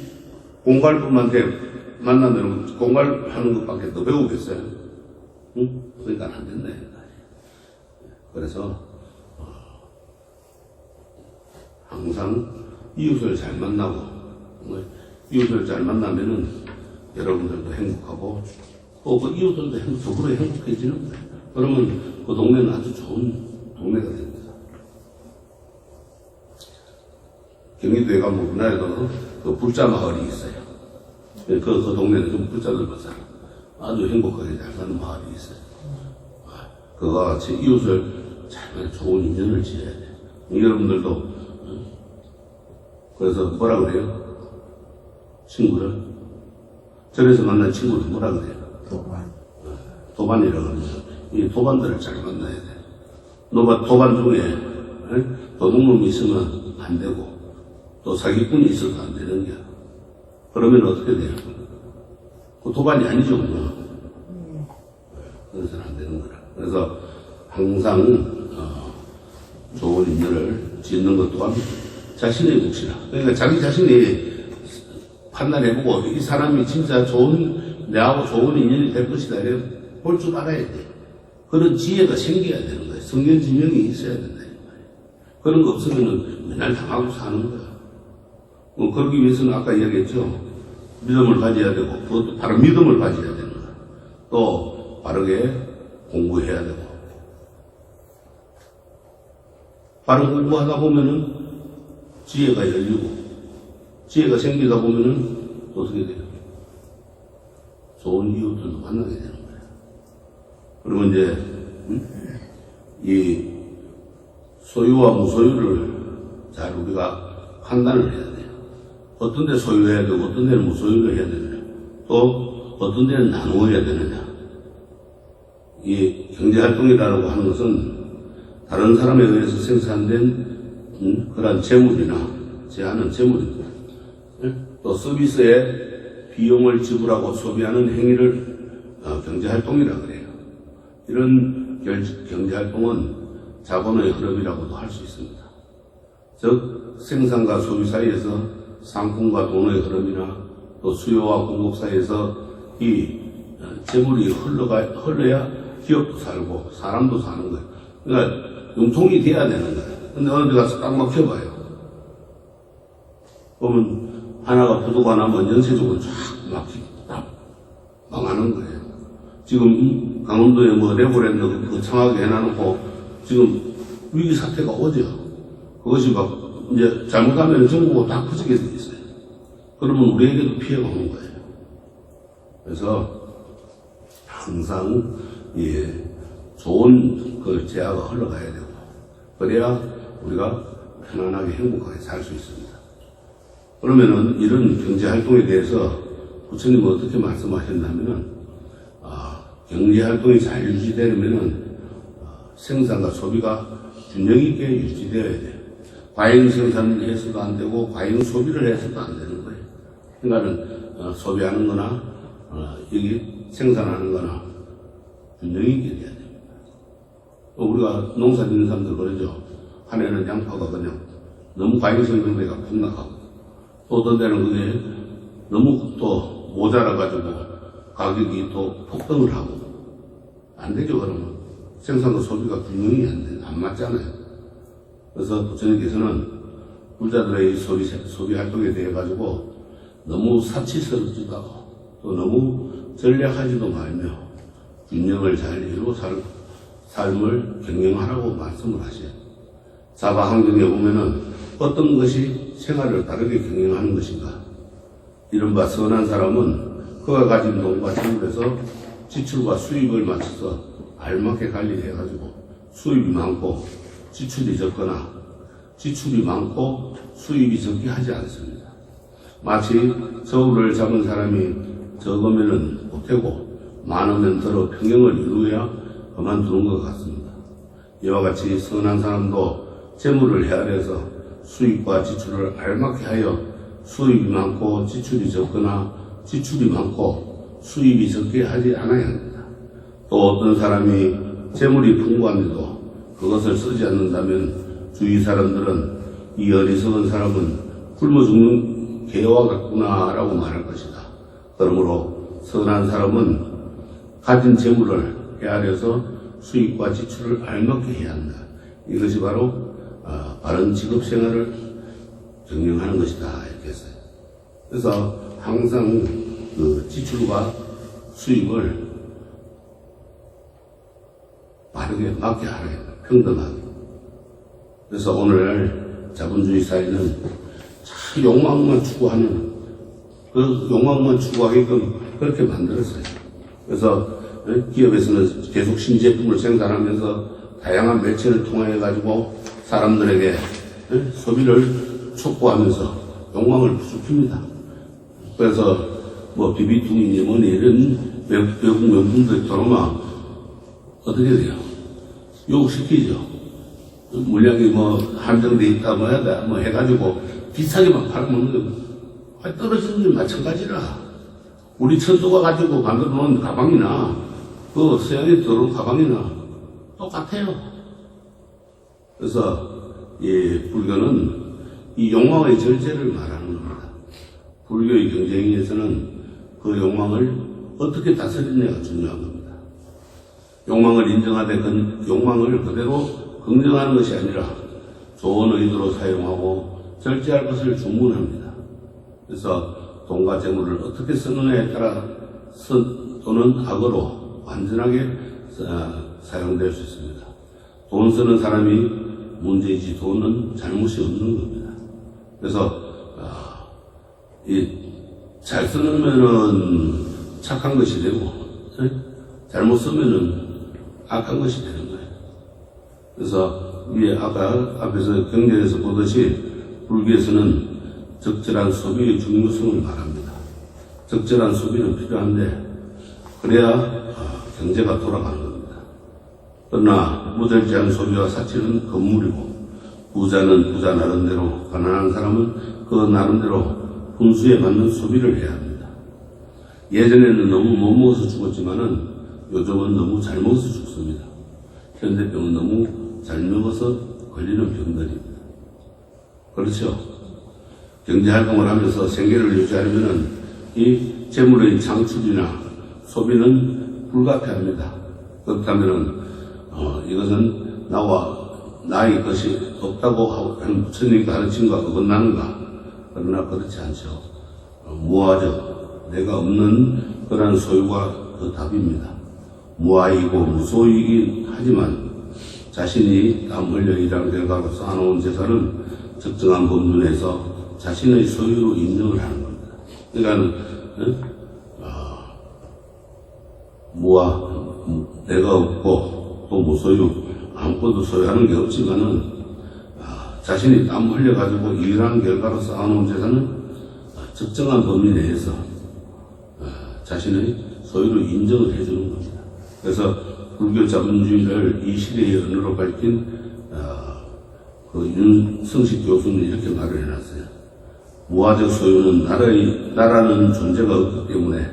공갈분한테 만나면 공갈하는 것밖에 더 배우겠어요. 그러니까 안 된다. 그래서 항상 이웃을 잘 만나고 이웃을 잘 만나면은 여러분들도 행복하고 또 그 이웃들도 적으로 행복해지는 거예요. 그러면 그 동네는 아주 좋은 동네가 됩니다. 경기도에 가면 우리나라에도 그 불자 마을이 있어요. 그 동네는 좀 불자들 봐서 아주 행복하게 잘 사는 마을이 있어요. 그와 같이 이웃을 잘 좋은 인연을 지어야 돼요. 여러분들도 그래서 뭐라 그래요? 친구를 절에서 만난 친구를 뭐라 그래요? 도반이라고 하면서 이 도반들을 잘 만나야 돼요. 도반 중에 도둑놈이 있으면 안 되고 또 사기꾼이 있어도 안 되는 게 그러면 어떻게 돼요? 그 도반이 아니죠. 그래서는 안 되는 거라. 그래서 항상 좋은 인연을 짓는 것 또한 자신의 몫이라. 그러니까 자기 자신이 판단해보고 이 사람이 진짜 내하고 좋은 인연이 될 것이다. 볼 줄 알아야 돼. 그런 지혜가 생겨야 되는 거예요. 성견지명이 있어야 된다. 그런 거 없으면은 맨날 당하고 사는 거야. 그러기 위해서는 아까 이야기했죠. 믿음을 가져야 되고, 그것도 바로 믿음을 가져야 되는 거야. 또 바르게 공부해야 되고. 바른 공부하다 보면은 지혜가 열리고, 지혜가 생기다 보면은 어떻게 돼요? 좋은 이웃들도 만나게 되는 거예요. 그러면 이제 이 소유와 무소유를 잘 우리가 판단을 해야 돼요. 어떤 데 소유해야 되고 어떤 데는 무소유를 해야 되느냐, 또 어떤 데는 나누어야 되느냐. 이 경제활동이라고 하는 것은 다른 사람에 의해서 생산된 그러한 재물이나 제한은 재물입니다. 또 서비스에 비용을 지불하고 소비하는 행위를 경제활동이라고 그래요. 이런 경제활동은 자본의 흐름이라고도 할 수 있습니다. 즉 생산과 소비 사이에서 상품과 돈의 흐름이나 또 수요와 공급 사이에서 이 재물이 흘러야 기업도 살고 사람도 사는 거예요. 그러니까 융통이 돼야 되는 거예요. 근데 어느 데 가서 딱 막혀봐요. 그러면 하나가 부도가 나면 연쇄적으로 쫙 망하는 거예요. 지금 강원도에 레고랜드 그 창하게 해놔놓고 지금 위기 사태가 오죠. 그것이 막 이제 잘못하면 전국으로 다 퍼지게 돼 있어요. 그러면 우리에게도 피해가 오는 거예요. 그래서 항상 좋은 그 재화가 흘러가야 되고 그래야 우리가 편안하게 행복하게 살 수 있습니다. 그러면은 이런 경제활동에 대해서 부처님은 어떻게 말씀하셨냐면은 경제활동이 잘 유지되려면은 생산과 소비가 균형 있게 유지되어야 돼요. 과잉 생산을 해서도 안 되고 과잉 소비를 해서도 안 되는 거예요. 그러니까는 소비하는 거나 여기 생산하는 거나 균형 있게 돼야 돼요. 우리가 농사 짓는 사람들 그러죠. 한 해는 양파가 그냥 너무 과잉 생산되가 폭락하고 또 어떤 데는 그게 너무 또 모자라가지고 가격이 또 폭등을 하고 안 되죠. 그러면 생산과 소비가 균형이 안 맞잖아요. 그래서 부처님께서는 부자들의 소비 활동에 대해 가지고 너무 사치스럽지도 않고 또 너무 전략하지도 말며 균형을 잘 이루고 삶을 경영하라고 말씀을 하셔요. 사바항경에 보면은 어떤 것이 생활을 다르게 경영하는 것인가. 이른바 선한 사람은 그가 가진 돈과 재물에서 지출과 수입을 맞춰서 알맞게 관리해가지고 수입이 많고 지출이 적거나 지출이 많고 수입이 적게 하지 않습니다. 마치 저울을 잡은 사람이 적으면은 못하고 많으면 더러 평형을 이루어야 그만두는 것 같습니다. 이와 같이 선한 사람도 재물을 헤아려서 수입과 지출을 알맞게 하여 수입이 많고 지출이 적거나 지출이 많고 수입이 적게 하지 않아야 합니다. 또 어떤 사람이 재물이 풍부한데도 그것을 쓰지 않는다면 주위 사람들은 이 어리석은 사람은 굶어 죽는 개와 같구나 라고 말할 것이다. 그러므로 선한 사람은 가진 재물을 헤아려서 수입과 지출을 알맞게 해야 한다. 이것이 바로 바른 직업 생활을 경영하는 것이다. 이렇게 했어요. 그래서 항상 그 지출과 수입을 바르게 맞게 하라. 평등하게. 그래서 오늘 자본주의 사회는 참 욕망만 추구하는 그 욕망만 추구하게끔 그렇게 만들었어요. 그래서 기업에서는 계속 신제품을 생산하면서 다양한 매체를 통해 가지고 사람들에게 소비를 촉구하면서 욕망을 부추깁니다. 그래서 뭐 비비통이니 뭐니 이런 외국 명품들 들어오면 어떻게 돼요? 욕시키죠. 물량이 뭐 한정돼 있다 뭐 해다 뭐 해가지고 비싸게만 팔아먹는 거 떨어지는 게 마찬가지라. 우리 천도가 가지고 만들어 놓은 가방이나 그 서양에 들어온 가방이나 똑같아요. 그래서 이 불교는 이 욕망의 절제를 말하는 겁니다. 불교의 경쟁에서는 그 욕망을 어떻게 다스리느냐가 중요한 겁니다. 욕망을 인정하되 그 욕망을 그대로 긍정하는 것이 아니라 좋은 의도로 사용하고 절제할 것을 주문합니다. 그래서 돈과 재물을 어떻게 쓰느냐에 따라 또는 악으로 완전하게 사용될 수 있습니다. 돈 쓰는 사람이 문제이지 돈은 잘못이 없는 겁니다. 그래서 잘 쓰면은 착한 것이 되고 잘못 쓰면은 악한 것이 되는 거예요. 그래서 위에 아까 앞에서 경전에서 보듯이 불교에서는 적절한 소비의 중요성을 말합니다. 적절한 소비는 필요한데 그래야 경제가 돌아가는 겁니다. 그러나 무절제한 소비와 사치는 건물이고 부자는 부자 나름대로 가난한 사람은 그 나름대로 분수에 맞는 소비를 해야 합니다. 예전에는 너무 못 먹어서 죽었지만은 요즘은 너무 잘 먹어서 죽습니다. 현대병은 너무 잘 먹어서 걸리는 병들입니다. 그렇죠? 경제활동을 하면서 생계를 유지하려면 이 재물의 창출이나 소비는 불가피합니다. 그렇다면 이것은 나의 것이 없다고 하는 부처님 가르침과 어긋나는가? 그러나 그렇지 않죠. 무아적, 내가 없는 그런 소유가 그 답입니다. 무아이고 무소이긴 하지만 자신이 땀 흘려 일한 결과로 쌓아놓은 재산은 적정한 법문에서 자신의 소유로 인정을 하는 겁니다. 그러니까 무아, 내가 없고 또 무소유, 아무것도 소유하는 게 없지만은 자신이 땀 흘려가지고 일한 결과로 쌓아놓은 재산은 적정한 범위 내에서 자신의 소유로 인정을 해주는 겁니다. 그래서 불교 자본주의를 이 시대의 언어로 밝힌 그 윤성식 교수는 이렇게 말을 해놨어요. 무화적 소유는 나라는 존재가 없기 때문에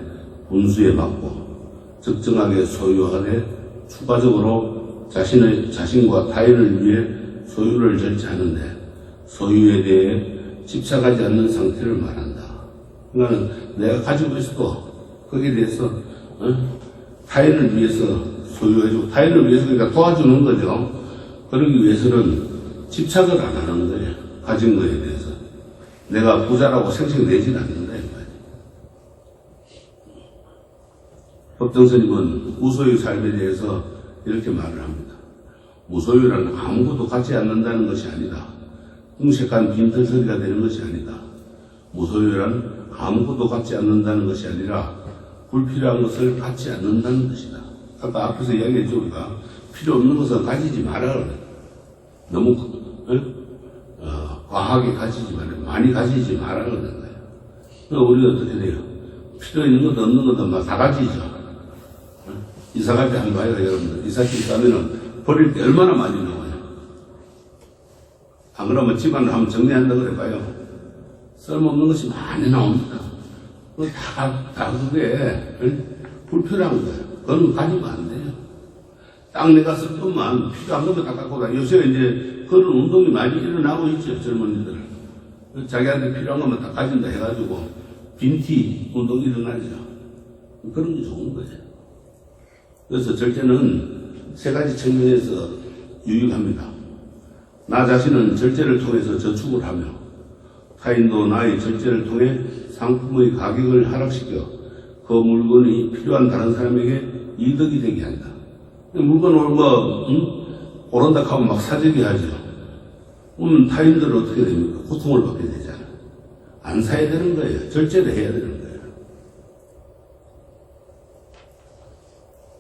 분수에 맞고 적정하게 소유하되 추가적으로 자신과 타인을 위해 소유를 절제하는데 소유에 대해 집착하지 않는 상태를 말한다. 그러니까 내가 가지고 있어도 거기에 대해서 타인을 위해서 소유해주고 타인을 위해서 그러니까 도와주는 거죠. 그러기 위해서는 집착을 안 하는 거예요. 가진 거에 대해서. 내가 부자라고 생색내지 않는다. 법정스님은 무소유 삶에 대해서 이렇게 말을 합니다. 무소유란 아무것도 갖지 않는다는 것이 아니다. 궁색한 빈털터리가 되는 것이 아니다. 무소유란 아무것도 갖지 않는다는 것이 아니라 불필요한 것을 갖지 않는다는 것이다. 아까 앞에서 이야기했죠. 우리가 필요 없는 것은 가지지 말아라. 너무 과하게 가지지 말아라. 많이 가지지 말아라. 그러는 거예요. 그러니까 우리가 어떻게 돼요? 필요 있는 것도 없는 것도 막 다 가지죠. 이사갈 때 한번 봐요, 여러분들. 이삿짐 싸면은 버릴 때 얼마나 많이 나와요. 안 그러면 집안을 한번 정리한다 그래 봐요. 쓸모없는 것이 많이 나옵니다. 그거 다 그게 불필요한 거예요. 그건 가지면 안 돼요. 딱 내가 쓸 것만 필요한 것만 다 갖고 다. 요새 이제 그런 운동이 많이 일어나고 있죠, 젊은이들. 자기한테 필요한 것만 다 가진다 해가지고 빈티 운동이 일어나죠. 그런 게 좋은 거예요. 그래서 절제는 세 가지 측면에서 유익합니다. 나 자신은 절제를 통해서 저축을 하며 타인도 나의 절제를 통해 상품의 가격을 하락시켜 그 물건이 필요한 다른 사람에게 이득이 되게 한다. 물건을 오른다 하면 막 사재기 하죠. 그러면 타인들은 어떻게 됩니까? 고통을 받게 되잖아요. 안 사야 되는 거예요. 절제를 해야 되는 거예요.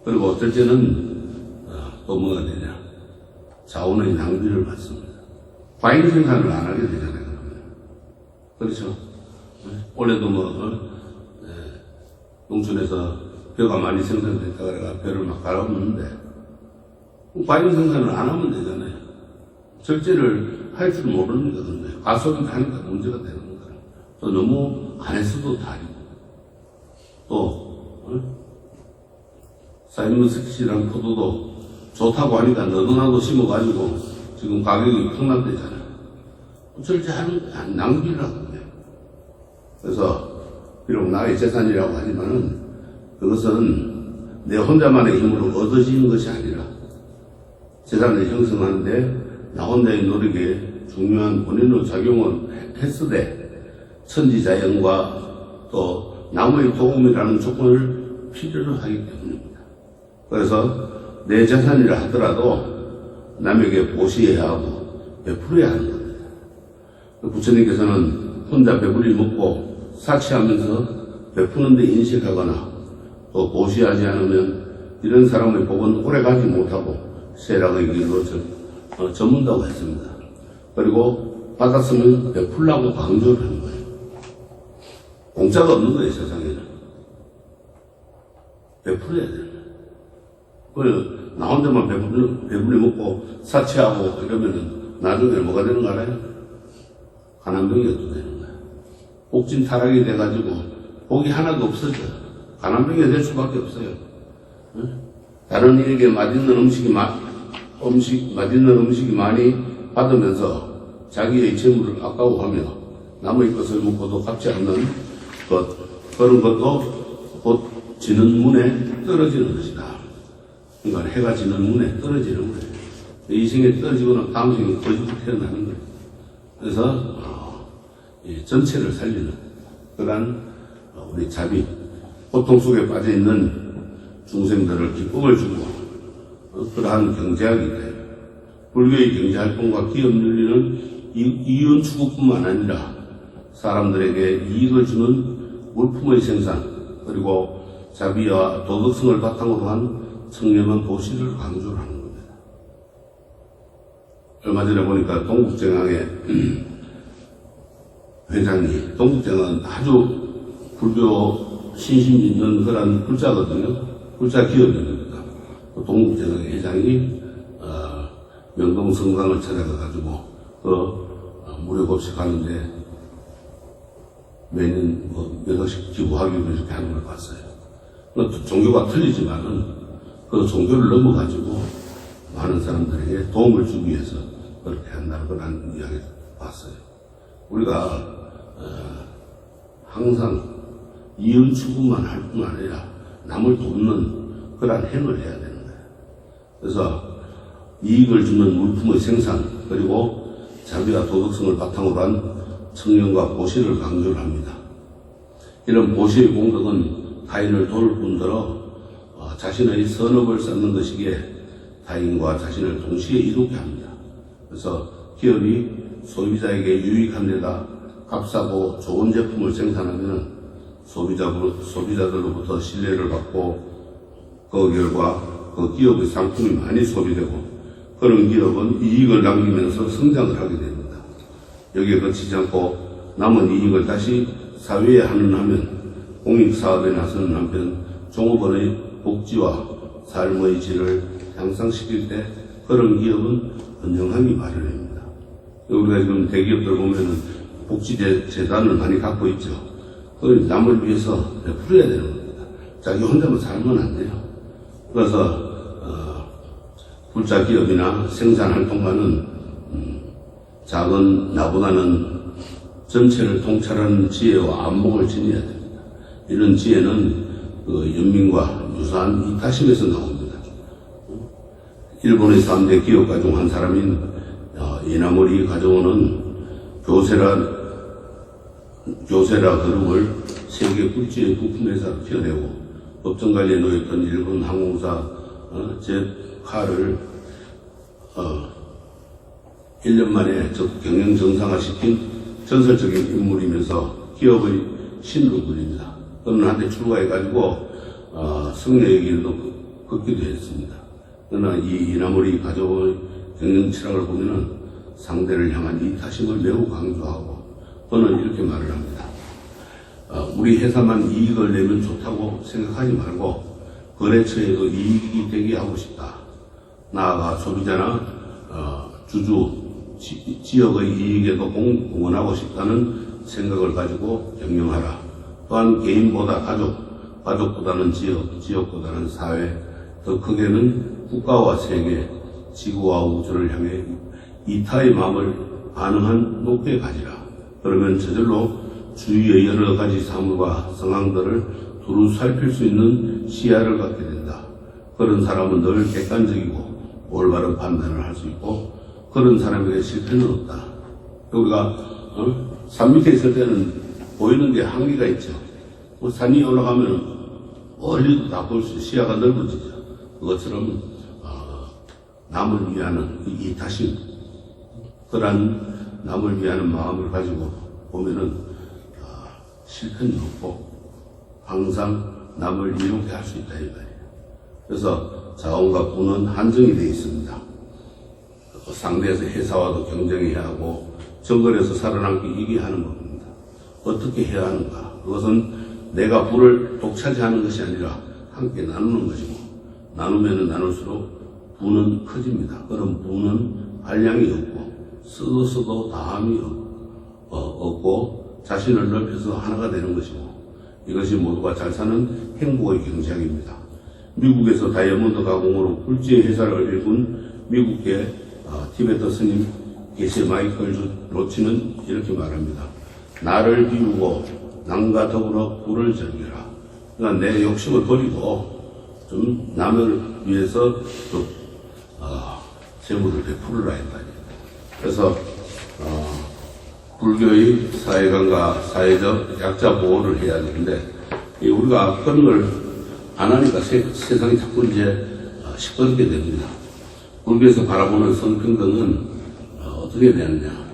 그리고 절제는 또 뭐가 되냐? 자원의 낭비를 받습니다. 과잉 생산을 안 하게 되잖아요. 그러면. 그렇죠? 올해도 농촌에서 벼가 많이 생산됐다 그래가 벼를 막 갈아엎는데 과잉 생산을 안 하면 되잖아요. 절제를 할 줄 모르니까 그런 거예요. 가속이 하니까 문제가 되는 거예요. 또 너무 안 했어도 다리고 또 사이먼스키시라는 포도도 좋다고 하니까 너도나도 심어가지고 지금 가격이 폭락되잖아요. 절제하는 게 낭비를 하는 거예요. 그래서 비록 나의 재산이라고 하지만은 그것은 내 혼자만의 힘으로 얻어지는 것이 아니라 재산을 형성하는데 나 혼자의 노력에 중요한 본인의 작용을 했으되 천지자연과 또 남의 도움이라는 조건을 필요로 하기 때문입니다. 그래서 내 재산이라 하더라도 남에게 보시해야 하고 베풀어야 하는 겁니다. 부처님께서는 혼자 배불리 먹고 사치하면서 베푸는 데 인식하거나 또 보시하지 않으면 이런 사람의 복은 오래가지 못하고 쇠락의 길로 저문다고 했습니다. 그리고 받았으면 베풀라고 강조를 하는 거예요. 공짜가 없는 거예요, 세상에는. 베풀어야 돼요. 나 혼자만 배불리 먹고 사치하고 이러면은 나중에 뭐가 되는 거 알아요? 가난병이 되는 거예요. 복진 타락이 돼가지고 복이 하나도 없어져. 가난병이 될 수밖에 없어요. 응? 다른 이에게 맛있는 음식이 많이 받으면서 자기의 재물을 아까워하며 남의 것을 먹고도 갚지 않는 그런 것도 곧 지는 문에 떨어지는 것이다. 그러니까 해가 지는 문에 떨어지는 거예요. 이 생에 떨어지고는 다음 생에 거짓으로 태어나는 거예요. 그래서 전체를 살리는 그러한 우리 자비, 고통 속에 빠져있는 중생들을 기쁨을 주고 그러한 경제학이 돼요. 불교의 경제활동과 기업윤리는 이윤 추구뿐만 아니라 사람들에게 이익을 주는 물품의 생산 그리고 자비와 도덕성을 바탕으로 한 청렴한 도시를 강조를 하는 겁니다. 얼마 전에 보니까 동국정학의 회장이, 동국정학은 아주 불교 신심 있는 그런 불자거든요. 불자 기업입니다. 동국정학의 회장이 명동 성당을 찾아가가지고 무료 급식하는데 매년 몇 억씩 기부하기로 이렇게 하는 걸 봤어요. 종교가 틀리지만은 그 종교를 넘어가지고 많은 사람들에게 도움을 주기 위해서 그렇게 한다는 걸 난 이야기 봤어요. 우리가 항상 이윤 추구만 할 뿐 아니라 남을 돕는 그런 행을 해야 되는 거예요. 그래서 이익을 주는 물품의 생산 그리고 자비와 도덕성을 바탕으로 한 청렴과 보시를 강조를 합니다. 이런 보시의 공덕은 타인을 도울 뿐더러 자신의 선업을 쌓는 것이기에 타인과 자신을 동시에 이루게 합니다. 그래서 기업이 소비자에게 유익한 데다 값싸고 좋은 제품을 생산하면 소비자들로부터 신뢰를 받고 그 결과 그 기업의 상품이 많이 소비되고 그런 기업은 이익을 남기면서 성장을 하게 됩니다. 여기에 그치지 않고 남은 이익을 다시 사회에 하면 공익사업에 나서는 한편 종업원의 복지와 삶의 질을 향상시킬 때 그런 기업은 번영하기 마련입니다. 우리가 지금 대기업들 보면은 복지재단을 많이 갖고 있죠. 그걸 남을 위해서 베풀어야 되는 겁니다. 자기 혼자만 살면 안 돼요. 그래서 불자 기업이나 생산활동가는 작은 나보다는 전체를 통찰하는 지혜와 안목을 지녀야 됩니다. 이런 지혜는 연민과 유사한 이타심에서 나옵니다. 일본의 3대 기업가 중 한 사람인 이나모리 가조는 교세라 그룹을 세계 굴지의 부품회사로 키워내고 법정관리에 놓였던 일본 항공사 제카를 1년 만에 경영 정상화시킨 전설적인 인물이면서 기업의 신으로 불립니다. 그는 한때 출가해가지고 승려의 길도 걷기도 했습니다. 그러나 이 이나모리 가족의 경영 철학을 보면은 상대를 향한 이타심을 매우 강조하고 그는 이렇게 말을 합니다. 우리 회사만 이익을 내면 좋다고 생각하지 말고 거래처에도 이익이 되게 하고 싶다. 나아가 소비자나 지역의 이익에도 공헌하고 싶다는 생각을 가지고 경영하라. 또한 개인보다 가족보다는 지역보다는 사회, 더 크게는 국가와 세계, 지구와 우주를 향해 이타의 마음을 반응한 높게 가지라. 그러면 저절로 주위의 여러 가지 사물과 상황들을 두루 살필 수 있는 시야를 갖게 된다. 그런 사람은 늘 객관적이고 올바른 판단을 할 수 있고 그런 사람에게 실패는 없다. 우리가 산 밑에 있을 때는 보이는 게 한계가 있죠. 산이 올라가면 멀리도 다 볼 수 시야가 넓어지죠. 그것처럼 남을 위하는 이타심, 그러한 남을 위하는 마음을 가지고 보면은 실패는 없고 항상 남을 이롭게 할 수 있다 이 말이에요. 그래서 자원과 부는 한정이 되어 있습니다. 상대에서 회사와도 경쟁해야 하고 정글에서 살아남기 이기 하는 겁니다. 어떻게 해야 하는가? 그것은 내가 부를 독차지하는 것이 아니라 함께 나누는 것이고 나누면 나눌수록 부는 커집니다. 그런 부는 한량이 없고 써도 다함이 없고 자신을 넓혀서 하나가 되는 것이고 이것이 모두가 잘 사는 행복의 경쟁입니다. 미국에서 다이아몬드 가공으로 굴지의 회사를 일군 미국계 티베트 스님 게세 마이클 로치는 이렇게 말합니다. 나를 비우고 남과 더불어 부를 즐겨라. 그러니까 내 욕심을 버리고 좀 남을 위해서 또 재물을 베풀으라 했다. 그래서 불교의 사회관과 사회적 약자 보호를 해야 되는데 우리가 그런 걸 안 하니까 세상이 자꾸 이제 시끄럽게 됩니다. 불교에서 바라보는 성평등은 어떻게 되느냐.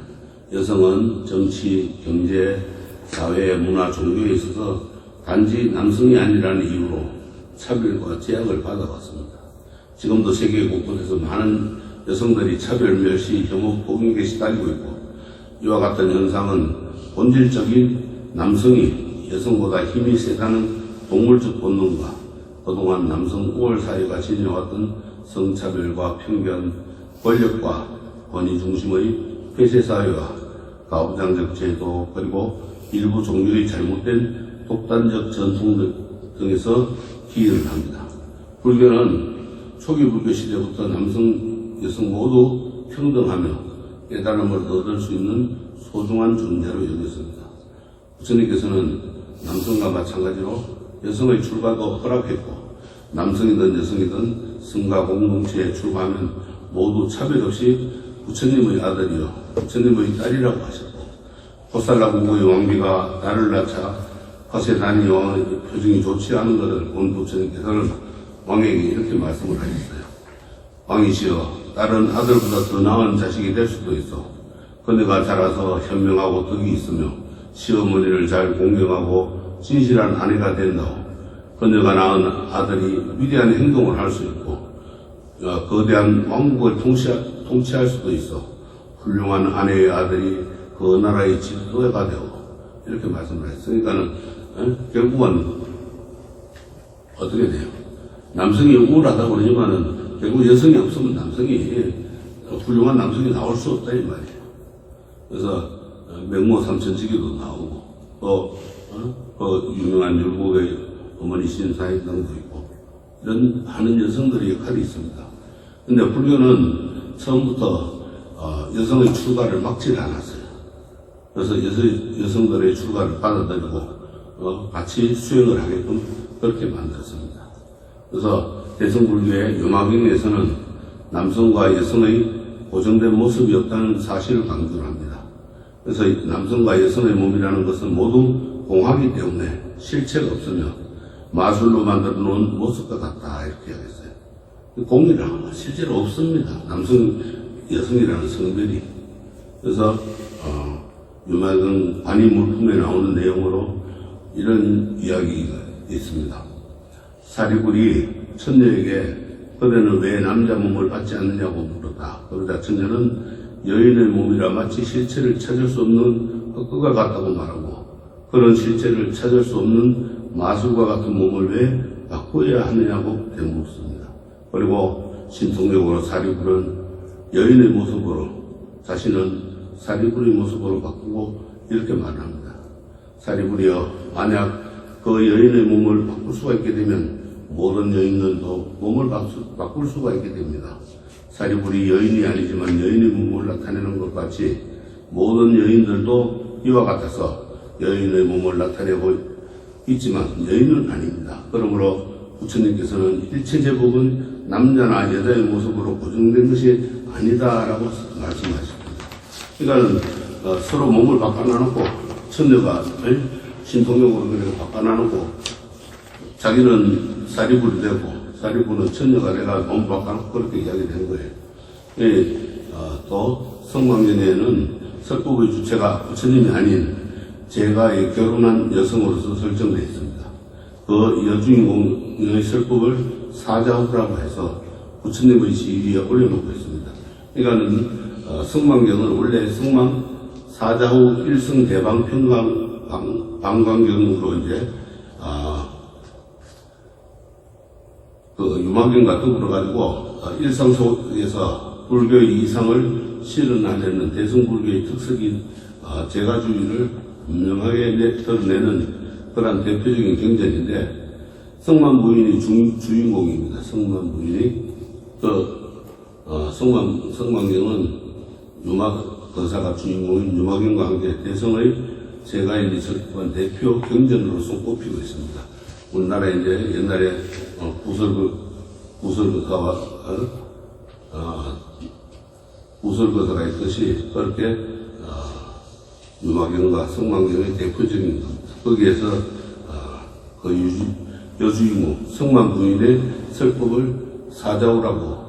여성은 정치, 경제, 사회, 문화, 종교에 있어서 단지 남성이 아니라는 이유로 차별과 제약을 받아왔습니다. 지금도 세계 곳곳에서 많은 여성들이 차별, 멸시, 혐오, 폭력에 시달리고 있고 이와 같은 현상은 본질적인 남성이 여성보다 힘이 세다는 동물적 본능과 그동안 남성 우월 사회가 지녀왔던 성차별과 편견, 권력과 권위 중심의 폐쇄사회와 가부장적 제도 그리고 일부 종교의 잘못된 독단적 전통 등에서 기인을 합니다. 불교는 초기 불교 시대부터 남성, 여성 모두 평등하며 깨달음을 얻을 수 있는 소중한 존재로 여겼습니다. 부처님께서는 남성과 마찬가지로 여성의 출가도 허락했고 남성이든 여성이든 성가 공동체에 출가하면 모두 차별 없이 부처님의 아들이요 부처님의 딸이라고 하셨고 호살라국의 왕비가 딸을 낳자 화세단이 왕의 표정이 좋지 않은 것을 본 부처님께서는 왕에게 이렇게 말씀을 하셨어요. 왕이시여, 딸은 아들보다 더 나은 자식이 될 수도 있어. 그네가 자라서 현명하고 덕이 있으며 시어머니를 잘 공경하고 진실한 아내가 된다고. 그네가 낳은 아들이 위대한 행동을 할 수 있고 거대한 왕국을 통치할 수도 있어. 훌륭한 아내의 아들이 그 나라의 지도자가 되고 이렇게 말씀을 했으니까는 결국은 어떻게 돼요? 남성이 우월하다고 그러지만은 결국 여성이 없으면 남성이 훌륭한 남성이 나올 수 없다 이 말이에요. 그래서 명모 삼천지기도 나오고 또 유명한 율곡의 어머니 신사임당도 있고 이런 하는 여성들의 역할이 있습니다. 근데 불교는 처음부터 여성의 출가를 막지 않았어요. 그래서 여성들의 출가를 받아들이고 같이 수행을 하게끔 그렇게 만들었습니다. 그래서 대승불교의 요마경에서는 남성과 여성의 고정된 모습이 없다는 사실을 강조를 합니다. 그래서 남성과 여성의 몸이라는 것은 모두 공하기 때문에 실체가 없으며 마술로 만들어 놓은 모습과 같다 이렇게 하겠어요. 공이라는 건 실제로 없습니다. 남성, 여성이라는 성별이. 그래서 요마경 관이물품에 나오는 내용으로 이런 이야기가 있습니다. 사리불이 천녀에게 그대는 왜 남자 몸을 받지 않느냐고 물었다. 그러자 천녀는 여인의 몸이라 마치 실체를 찾을 수 없는 흙과 같다고 말하고 그런 실체를 찾을 수 없는 마술과 같은 몸을 왜 바꾸어야 하느냐고 되묻습니다. 그리고 신통력으로 사리불은 여인의 모습으로 자신은 사리불의 모습으로 바꾸고 이렇게 말합니다. 사리불이여, 만약 그 여인의 몸을 바꿀 수가 있게 되면 모든 여인들도 몸을 바꿀 수가 있게 됩니다. 사리불이 여인이 아니지만 여인의 몸을 나타내는 것 같이 모든 여인들도 이와 같아서 여인의 몸을 나타내고 있지만 여인은 아닙니다. 그러므로 부처님께서는 일체 제법은 남자나 여자의 모습으로 고정된 것이 아니다라고 말씀하십니다. 그러니까 서로 몸을 바꿔놔놓고 천녀가 신통력으로 그렇게 바꿔놔놓고 자기는 사리불이 되고 사리불은 천녀가 내가 몸 바꿔놓고 그렇게 이야기되는 거예요. 또 성망전에는 설법의 주체가 부처님이 아닌 제가 결혼한 여성으로서 설정되어 있습니다. 그 여주인공의 설법을 사자후라고 해서 부처님의 지위에 올려놓고 있습니다. 그러니까는 성망경은 원래 성망 사자후 일성 대방 평강 방광경으로 이제 그 유마경과 더불어 가지고 일상 속에서 불교의 이상을 실현하려는 대승불교의 특색인 제가주의를 분명하게 드러내는 그런 대표적인 경전인데 성만부인이 주인공입니다. 성만부인이 성만경은 유마거사가 주인공인 유마경과 함께 대성의 제가인이 설립한 대표 경전으로서 꼽히고 있습니다. 우리나라에 이제 옛날에 구설거사가 있듯이 그렇게 유마경과 성만경의 대표적인 겁니다. 거기에서 그 여주인공 성만부인의 설법을 사자후라고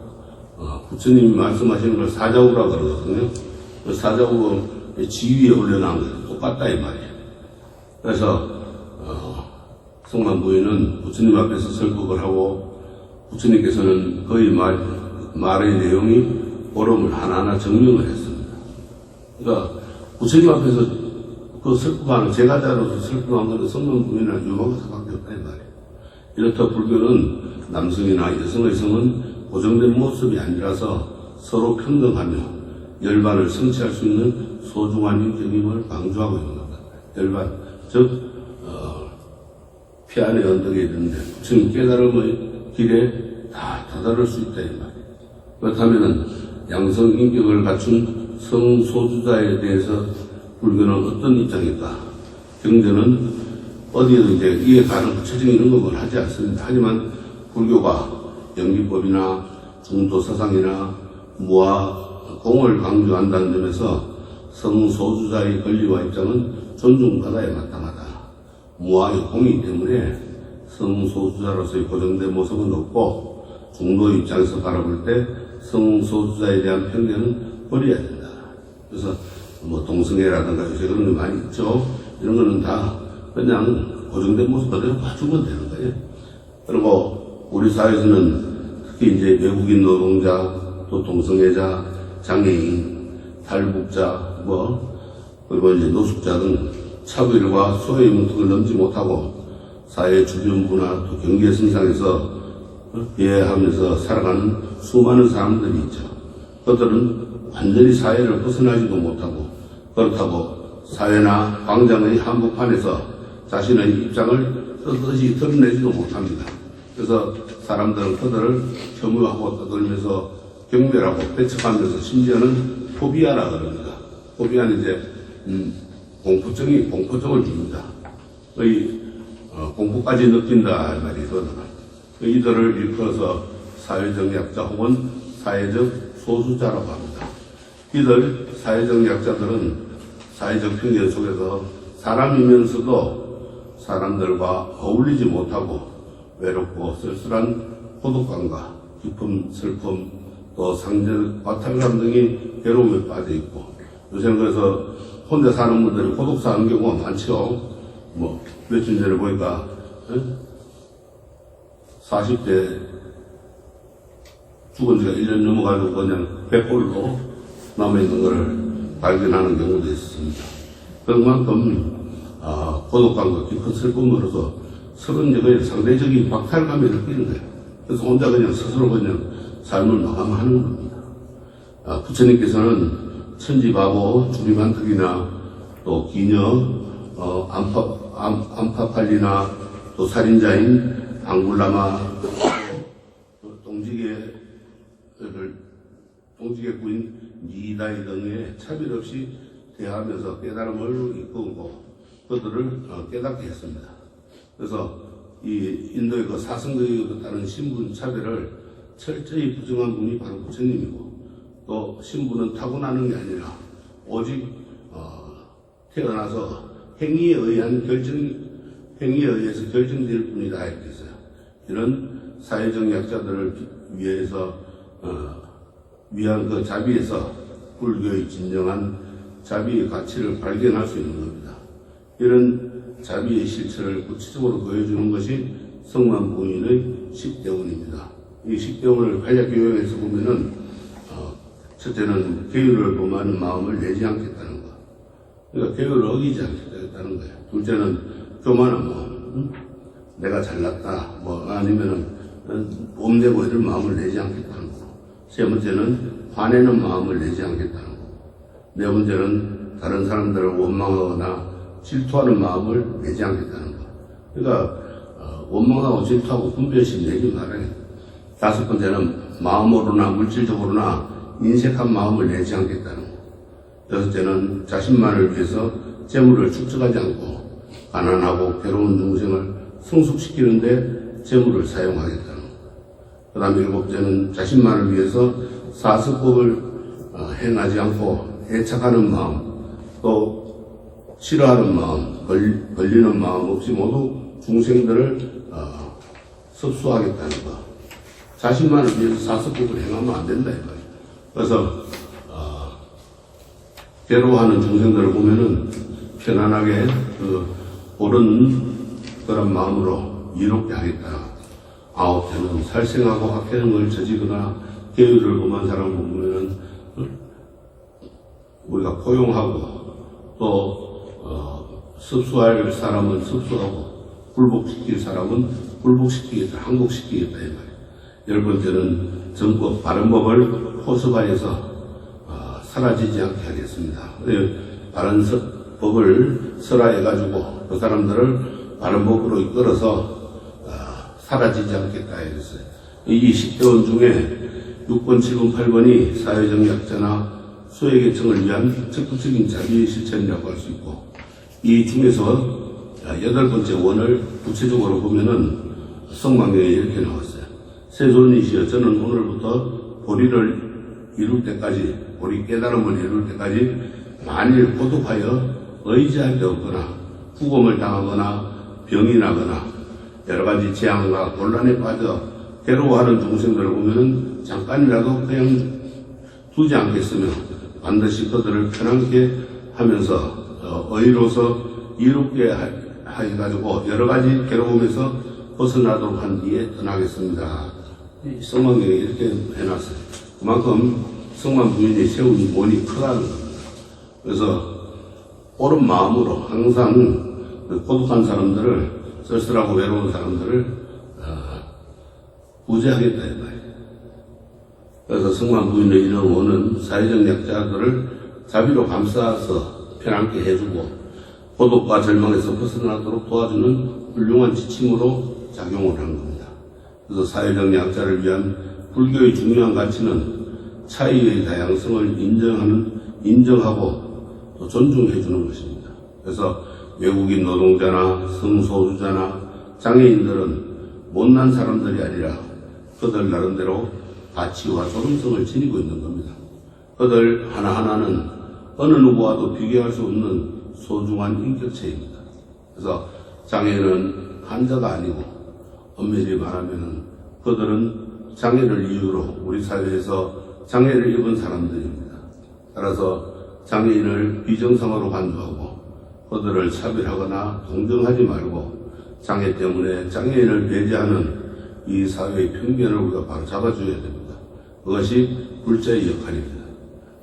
부처님이 말씀하시는 걸 사자후라고 그러거든요. 그 사자후의 지위에 올려놓은 거 똑같다 이 말이에요. 그래서 성만부인은 부처님 앞에서 설법을 하고 부처님께서는 그의 말의 내용이 옳음을 하나하나 증명을 했습니다. 그러니까 부처님 앞에서 그 설법하는 제가자로서 설법한 것은 성만부인이나 유마거사밖에 없다 이 말이에요. 이렇다 불교는 남성이나 여성의 성은 고정된 모습이 아니라서 서로 평등하며 열반을 성취할 수 있는 소중한 인격임을 강조하고 있는 겁니다. 열반, 즉 피안의 언덕에 있는데 지금 깨달음의 길에 다 다다를 수 있다 이 말이에요. 그렇다면 양성 인격을 갖춘 성소주자에 대해서 불교는 어떤 입장일까? 경전은 어디에도 이제 이해 가는 구체적인 언급을 하지 않습니다. 하지만 불교가 연기법이나 중도 사상이나 무아 공을 강조한다는 점에서 성소주자의 권리와 입장은 존중받아야 마땅하다. 무아의 공이기 때문에 성소주자로서의 고정된 모습은 없고 중도의 입장에서 바라볼 때 성소주자에 대한 편견은 버려야 된다. 그래서 뭐 동성애라든가 요새 그런 게 많이 있죠. 이런 거는 다 그냥 고정된 모습 그대로 봐주면 되는 거예요. 그리고 우리 사회에서는 특히 이제 외국인 노동자, 또 동성애자, 장애인, 탈북자, 그리고 이제 노숙자 등 차별과 소외의 문턱을 넘지 못하고 사회 주변 문화 또 경계 선상에서 비해하면서 살아가는 수많은 사람들이 있죠. 그들은 완전히 사회를 벗어나지도 못하고 그렇다고 사회나 광장의 한복판에서 자신의 입장을 떳떳이 드러내지도 못합니다. 그래서 사람들은 그들을 혐오하고 떠들면서 경멸하고 배척하면서 심지어는 포비아라 그럽니다. 포비아는 이제 공포증을 줍니다. 공포까지 느낀다 말이거든요. 이들을 일컬어서 사회적 약자 혹은 사회적 소수자라고 합니다. 이들 사회적 약자들은 사회적 편견 속에서 사람이면서도 사람들과 어울리지 못하고 외롭고 쓸쓸한 고독감과 기쁨, 슬픔, 또 상적, 과탈감 등의 괴로움에 빠져 있고 요새는 그래서 혼자 사는 분들이 고독 사는 경우가 많죠. 며칠 전에 보니까 40대 죽은 지가 1년 넘어가지고 그냥 백골로 남아있는 것을 발견하는 경우도 있었습니다. 그만큼 고독감과 깊은 슬픔으로서 서로 상대적인 박탈감이 느끼는 거예요. 그래서 혼자 그냥 스스로 그냥 삶을 마감하는 겁니다. 부처님께서는 천지바보, 주리만특이나 또 기녀, 안파팔리나 또 살인자인 앙굴라마, 동지계 구인 니다이 등의 차별 없이 대하면서 깨달음을 이끌고 그들을 깨닫게 했습니다. 그래서 이 인도의 그 사성교육에 따른 신분 차별을 철저히 부정한 분이 바로 부처님이고 또 신분은 타고나는 게 아니라 오직 태어나서 행위에 의해서 결정될 뿐이다 이렇게 했어요. 이런 사회적 약자들을 위해서 위한 그 자비에서 불교의 진정한 자비의 가치를 발견할 수 있는 겁니다. 이런 자비의 실체를 구체적으로 보여주는 것이 성만부인의 십대원입니다. 이 십대원을 활약교양에서 보면은 첫째는 계율을 범하는 마음을 내지 않겠다는 거. 그러니까 계율을 어기지 않겠다는 거예요. 둘째는 교만한 마음, 내가 잘났다, 아니면은 뽐내고 이런 마음을 내지 않겠다는 거. 세 번째는 화내는 마음을 내지 않겠다는 거. 네 번째는 다른 사람들을 원망하거나 질투하는 마음을 내지 않겠다는 거. 그러니까 원망하고 질투하고 분별심 내지 말아요. 다섯 번째는 마음으로나 물질적으로나 인색한 마음을 내지 않겠다는 거. 여섯째는 자신만을 위해서 재물을 축적하지 않고 가난하고 괴로운 중생을 성숙시키는데 재물을 사용하겠다는 거. 그 다음에 일곱째는 자신만을 위해서 사습법을 행하지 않고 애착하는 마음, 또 싫어하는 마음, 걸리는 마음 없이 모두 중생들을 섭수하겠다는 거. 자신만을 위해서 사습법을 행하면 안 된다 이거예요. 그래서 괴로워하는 중생들을 보면은 편안하게 옳은 그런 마음으로 이롭게 하겠다. 아홉째는 살생하고 학해능을 저지거나 계율을 범한 사람을 보면은 우리가 포용하고 또 섭수할 사람은 섭수하고 굴복시킬 사람은 굴복시키겠다, 항복시키겠다 이 말이에요. 열 번째는 정법, 바른 법을 포섭하여서 사라지지 않게 하겠습니다. 바른 법을 설화해가지고 그 사람들을 바른 법으로 이끌어서 사라지지 않겠다 했어요. 이 10대원 중에 6번, 7번, 8번이 사회적 약자나 소외계층을 위한 적극적인 자비 실천이라고 할 수 있고, 이 중에서 8번째 원을 구체적으로 보면은 성망경에 이렇게 나왔어요. 세존이시여, 저는 오늘부터 보리를 이룰 때까지, 보리 깨달음을 이룰 때까지 만일 고독하여 의지할 데 없거나 구검을 당하거나 병이 나거나 여러 가지 재앙과 곤란에 빠져 괴로워하는 중생들을 보면은 잠깐이라도 그냥 두지 않겠으며 반드시 그들을 편안케 하면서 의로서 이롭게 해가지고 여러 가지 괴로움에서 벗어나도록 한 뒤에 떠나겠습니다. 성만경에 이렇게 해놨어요. 그만큼 성만 부인이 세운 원이 크다는 겁니다. 그래서 옳은 마음으로 항상 고독한 사람들을, 쓸쓸하고 외로운 사람들을 구제하겠다 이 말이에요. 그래서 성만 부인의 이런 원은 사회적 약자들을 자비로 감싸서 편안케 해주고 고독과 절망에서 벗어나도록 도와주는 훌륭한 지침으로 작용을 한 겁니다. 그래서 사회적 약자를 위한 불교의 중요한 가치는 차이의 다양성을 인정하고 또 존중해 주는 것입니다. 그래서 외국인 노동자나 성소수자나 장애인들은 못난 사람들이 아니라 그들 나름대로 가치와 존엄성을 지니고 있는 겁니다. 그들 하나하나는 어느 누구와도 비교할 수 없는 소중한 인격체입니다. 그래서 장애는 환자가 아니고 엄밀히 말하면 그들은 장애를 이유로 우리 사회에서 장애를 입은 사람들입니다. 따라서 장애인을 비정상으로 간주하고 그들을 차별하거나 동정하지 말고 장애 때문에 장애인을 배제하는 이 사회의 편견을 우리가 바로 잡아줘야 됩니다. 그것이 불자의 역할입니다.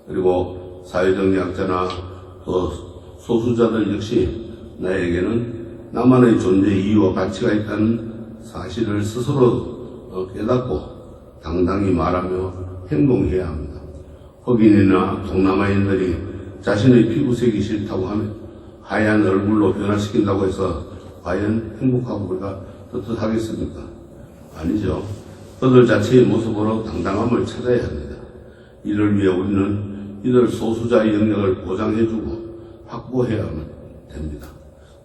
그리고 사회적 약자나 또 소수자들 역시 나에게는 나만의 존재 이유와 가치가 있다는 사실을 스스로 깨닫고 당당히 말하며 행동해야 합니다. 흑인이나 동남아인들이 자신의 피부색이 싫다고 하면 하얀 얼굴로 변화시킨다고 해서 과연 행복하고 우리가 떳떳하겠습니까? 아니죠. 그들 자체의 모습으로 당당함을 찾아야 합니다. 이를 위해 우리는 이들 소수자의 영역을 보장해주고 확보해야 됩니다.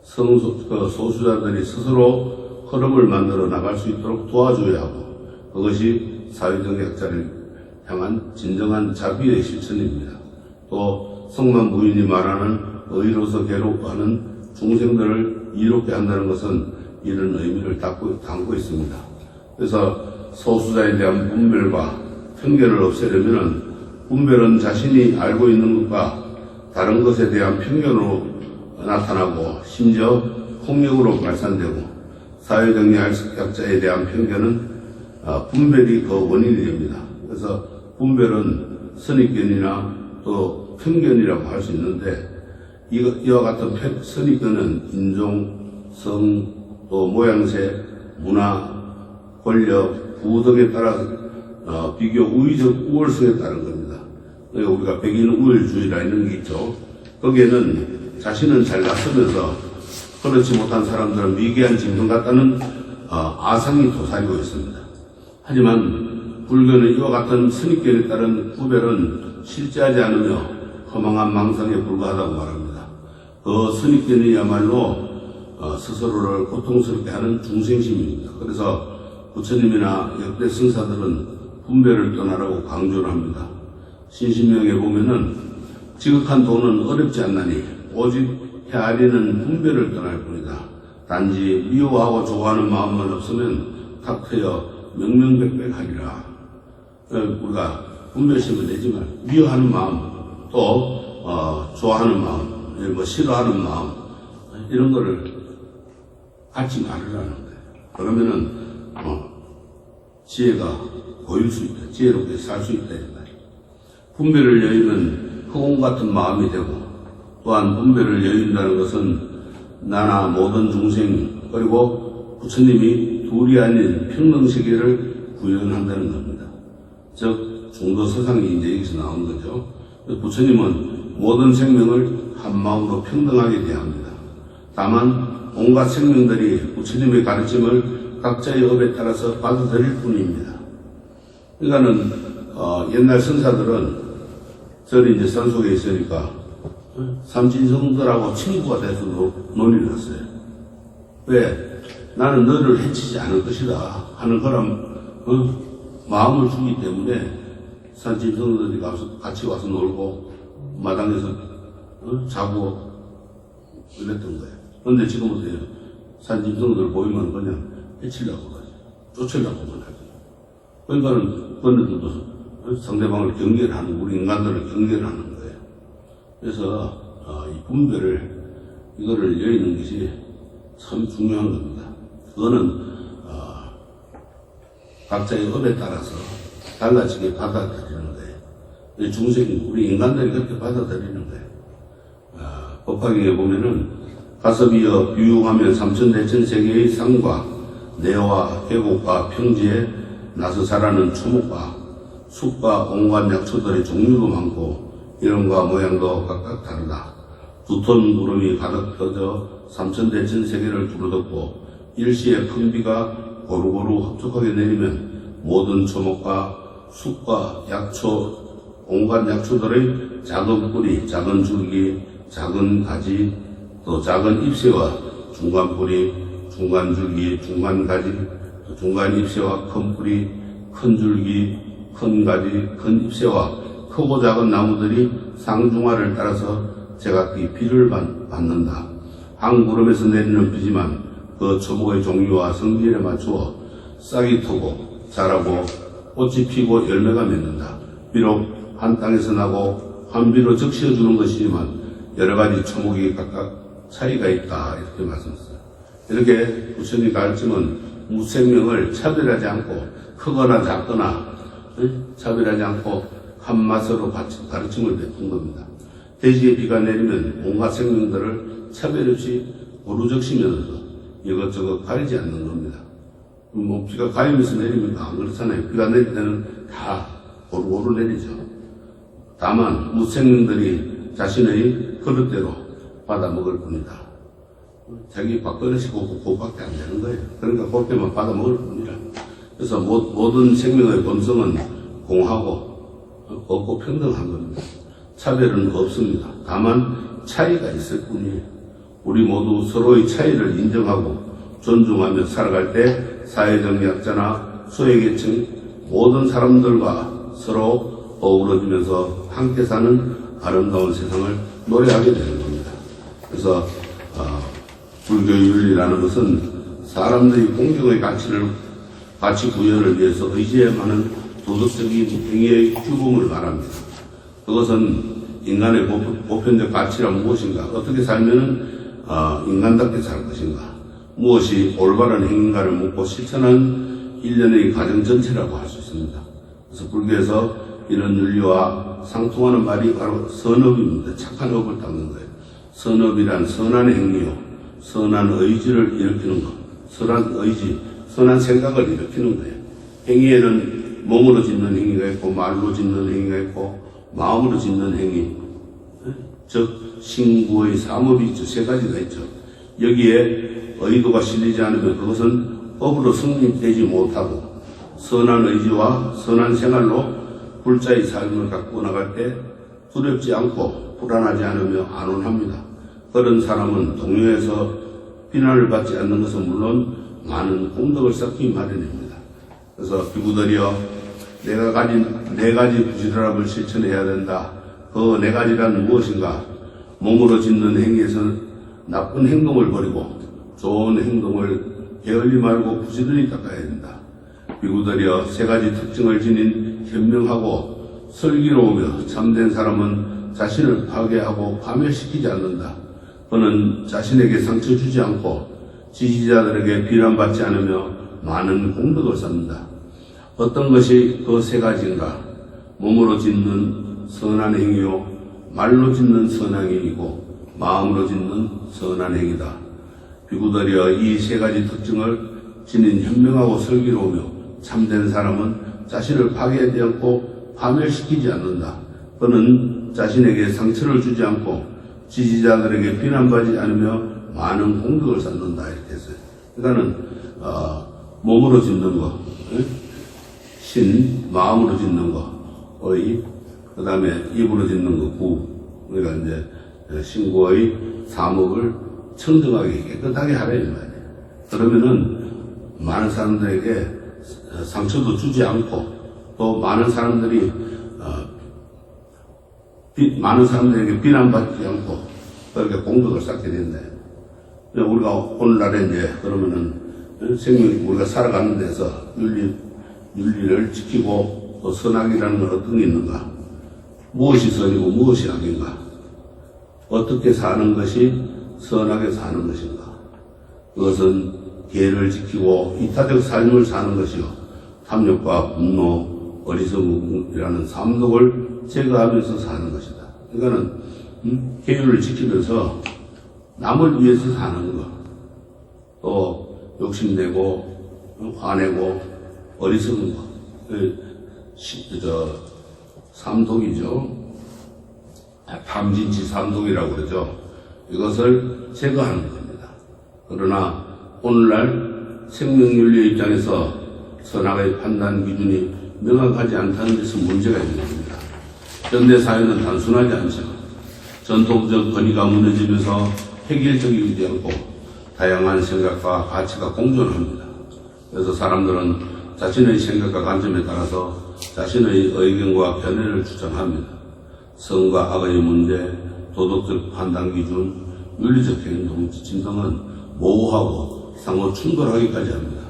소수자들이 스스로 흐름을 만들어 나갈 수 있도록 도와줘야 하고 그것이 사회적 약자를 향한 진정한 자비의 실천입니다. 또 성만 부인이 말하는 의로서 괴롭워하는 중생들을 이롭게 한다는 것은 이런 의미를 담고 있습니다. 그래서 소수자에 대한 분별과 편견을 없애려면 분별은 자신이 알고 있는 것과 다른 것에 대한 편견으로 나타나고 심지어 폭력으로 발산되고 사회적 약자에 대한 편견은 분별이 그 원인이 됩니다. 그래서 분별은 선입견이나 또 편견이라고 할 수 있는데 이와 같은 선입견은 인종, 성, 또 모양새, 문화, 권력, 부 등에 따라 비교 우위적 우월성에 따른 겁니다. 우리가 백인 우월주의라 이런 게 있죠. 거기에는 자신은 잘 나서면서 그렇지 못한 사람들은 미개한 짐승 같다는 아상이 도사리고 있습니다. 하지만 불교는 이와 같은 선입견에 따른 구별은 실제하지 않으며 허망한 망상에 불과하다고 말합니다. 그 선입견이야말로 스스로를 고통스럽게 하는 중생심입니다. 그래서 부처님이나 역대 승사들은 분별을 떠나라고 강조를 합니다. 신신명에 보면은 지극한 도는 어렵지 않나니 오직 헤아리는 분별을 떠날 뿐이다. 단지 미워하고 좋아하는 마음만 없으면 탁트여 명명백백하리라. 우리가 분별심을 내지만 미워하는 마음 또 좋아하는 마음, 뭐 싫어하는 마음 이런 거를 갖지 말으라는 거예요. 그러면은 지혜가 보일 수 있다. 지혜롭게 살 수 있다. 분별을 여의면 허공 같은 마음이 되고 또한 분별을 여인다는 것은 나나 모든 중생 그리고 부처님이 둘이 아닌 평등세계를 구현한다는 겁니다. 즉 중도서상이 이제 여기서 나온 거죠. 부처님은 모든 생명을 한마음으로 평등하게 대합니다. 다만 온갖 생명들이 부처님의 가르침을 각자의 업에 따라서 받아들일 뿐입니다. 그러니까는 옛날 선사들은 저는 이제 산속에 있으니까 삼진성들하고 친구가 돼서 논의를 했어요. 왜? 나는 너를 해치지 않을 것이다 하는 그런 마음을 주기 때문에 산짐승들이 같이 와서 놀고 마당에서 자고 이랬던 거예요. 그런데 지금 어때요? 산짐승들 보이면 그냥 해치려고 하지, 쫓으려고만 하지. 그러니까는 그들도 상대방을 경계를 하는, 우리 인간들을 경계를 하는 거예요. 그래서 이 분별을 이거를 여의는 것이 참 중요한 겁니다. 그거는 각자의 업에 따라서 달라지게 받아들이는 거예요. 중생, 우리 인간들이 그렇게 받아들이는 거예요. 법화경에 보면은 가섭이여 비유하면 삼천대천세계의 상과 내와 계곡과 평지에 나서 자라는 초목과 숲과 온갖 약초들의 종류도 많고 이름과 모양도 각각 다르다. 두톤 구름이 가득 떠져 삼천대천세계를 두루덮고 일시에 큰 비가 고루고루 흡족하게 내리면 모든 초목과 숲과 약초, 온갖 약초들의 작은 뿌리, 작은 줄기, 작은 가지, 또 작은 잎새와 중간 뿌리, 중간 줄기, 중간 가지, 중간 잎새와 큰 뿌리, 큰 줄기, 큰 가지, 큰 잎새와 크고 작은 나무들이 상중하를 따라서 제각기 비를 받는다. 한 구름에서 내리는 비지만 그 초목의 종류와 성질에 맞추어 싹이 트고 자라고 꽃이 피고 열매가 맺는다. 비록 한 땅에서 나고 한 비로 적시어주는 것이지만 여러 가지 초목이 각각 차이가 있다. 이렇게 말씀했어요. 이렇게 부처님 가르침은 무생명을 차별하지 않고 크거나 작거나 차별하지 않고 한 맛으로 가르침을 베푼 겁니다. 대지에 비가 내리면 온갖 생명들을 차별 없이 고루적시면서 이것저것 가리지 않는 겁니다. 뭐 비가 가리면서 내리면 안 그렇잖아요. 비가 내릴 때는 다 고루고루 내리죠. 다만 무생명들이 자신의 그릇대로 받아 먹을 뿐이다. 자기 밥그릇이 그것밖에 안 되는 거예요. 그러니까 그렇게만 받아 먹을 뿐이라. 그래서 모든 생명의 본성은 공하고 없고 평등한 겁니다. 차별은 없습니다. 다만 차이가 있을 뿐이에요. 우리 모두 서로의 차이를 인정하고 존중하며 살아갈 때 사회적 약자나 소외계층 모든 사람들과 서로 어우러지면서 함께 사는 아름다운 세상을 노래하게 되는 겁니다. 그래서 불교의 윤리라는 것은 사람들이 공경의 가치 구현을 위해서 의지해야만 하는 도덕적인 행위의 규범을 말합니다. 그것은 인간의 보편적 가치란 무엇인가, 어떻게 살면은 인간답게 살 것인가, 무엇이 올바른 행위인가를 묻고 실천한 일련의 과정 전체라고 할 수 있습니다. 그래서 불교에서 이런 윤리와 상통하는 말이 바로 선업입니다. 착한 업을 닦는 거예요. 선업이란 선한 행위요, 선한 의지를 일으키는 것, 선한 의지, 선한 생각을 일으키는 거예요. 행위에는 몸으로 짓는 행위가 있고 말로 짓는 행위가 있고 마음으로 짓는 행위, 즉 신구의 삼업이 있죠. 세 가지가 있죠. 여기에 의도가 실리지 않으면 그것은 법으로 성립되지 못하고 선한 의지와 선한 생활로 불자의 삶을 갖고 나갈 때 두렵지 않고 불안하지 않으며 안온합니다. 그런 사람은 동료에서 비난을 받지 않는 것은 물론 많은功德을 쌓기 마련입니다. 그래서 비구들이여 내가 가진 네 가지 부지런함을 실천해야 된다. 그 네 가지란 무엇인가? 몸으로 짓는 행위에서는 나쁜 행동을 버리고 좋은 행동을 게을리 말고 부지런히 닦아야 된다. 비구들이여 세 가지 특징을 지닌 현명하고 슬기로우며 참된 사람은 자신을 파괴하고 파멸시키지 않는다. 그는 자신에게 상처 주지 않고 지지자들에게 비난받지 않으며 많은功德을 쌓는다. 어떤 것이 그 세 가지인가? 몸으로 짓는 선한 행위요, 말로 짓는 선한 행위고 마음으로 짓는 선한 행위다. 비구들이여 이 세 가지 특징을 지닌 현명하고 슬기로우며 참된 사람은 자신을 파괴하지 않고 파멸시키지 않는다. 그는 자신에게 상처를 주지 않고 지지자들에게 비난받지 않으며 많은 공덕을 쌓는다 이렇게 했어요. 그러니까는 몸으로 짓는 거, 신 마음으로 짓는 거, 의, 그 다음에 입으로 짓는 거, 구. 그러니까 이제 신구의 사목을 청정하게 깨끗하게 하라 이 말이에요. 그러면은 많은 사람들에게 상처도 주지 않고 또 많은 사람들이 많은 사람들에게 비난받지 않고 그렇게 공덕을 쌓게 된다. 우리가 오늘날에 이제 그러면은 생명 우리가 살아가는 데서 윤리를 지키고 또 선악이라는 건 어떤 게 있는가? 무엇이 선이고 무엇이 악인가? 어떻게 사는 것이 선하게 사는 것인가? 그것은 계를 지키고 이타적 삶을 사는 것이요. 탐욕과 분노, 어리석음이라는 삼독을 제거하면서 사는 것이다. 그러니까는 계율을 지키면서 남을 위해서 사는 것, 또 욕심내고 화내고 어리석은 것, 삼독이죠. 탐진치 삼독이라고 그러죠. 이것을 제거하는 겁니다. 그러나 오늘날 생명윤리의 입장에서 선악의 판단 기준이 명확하지 않다는 데서 문제가 있는 겁니다. 현대 사회는 단순하지 않죠. 전통적 권위가 무너지면서 획일적이지 않고 다양한 생각과 가치가 공존합니다. 그래서 사람들은 자신의 생각과 관점에 따라서 자신의 의견과 견해를 주장합니다. 선과 악의 문제, 도덕적 판단 기준, 윤리적 행동 지침 등은 모호하고 상호 충돌하기까지 합니다.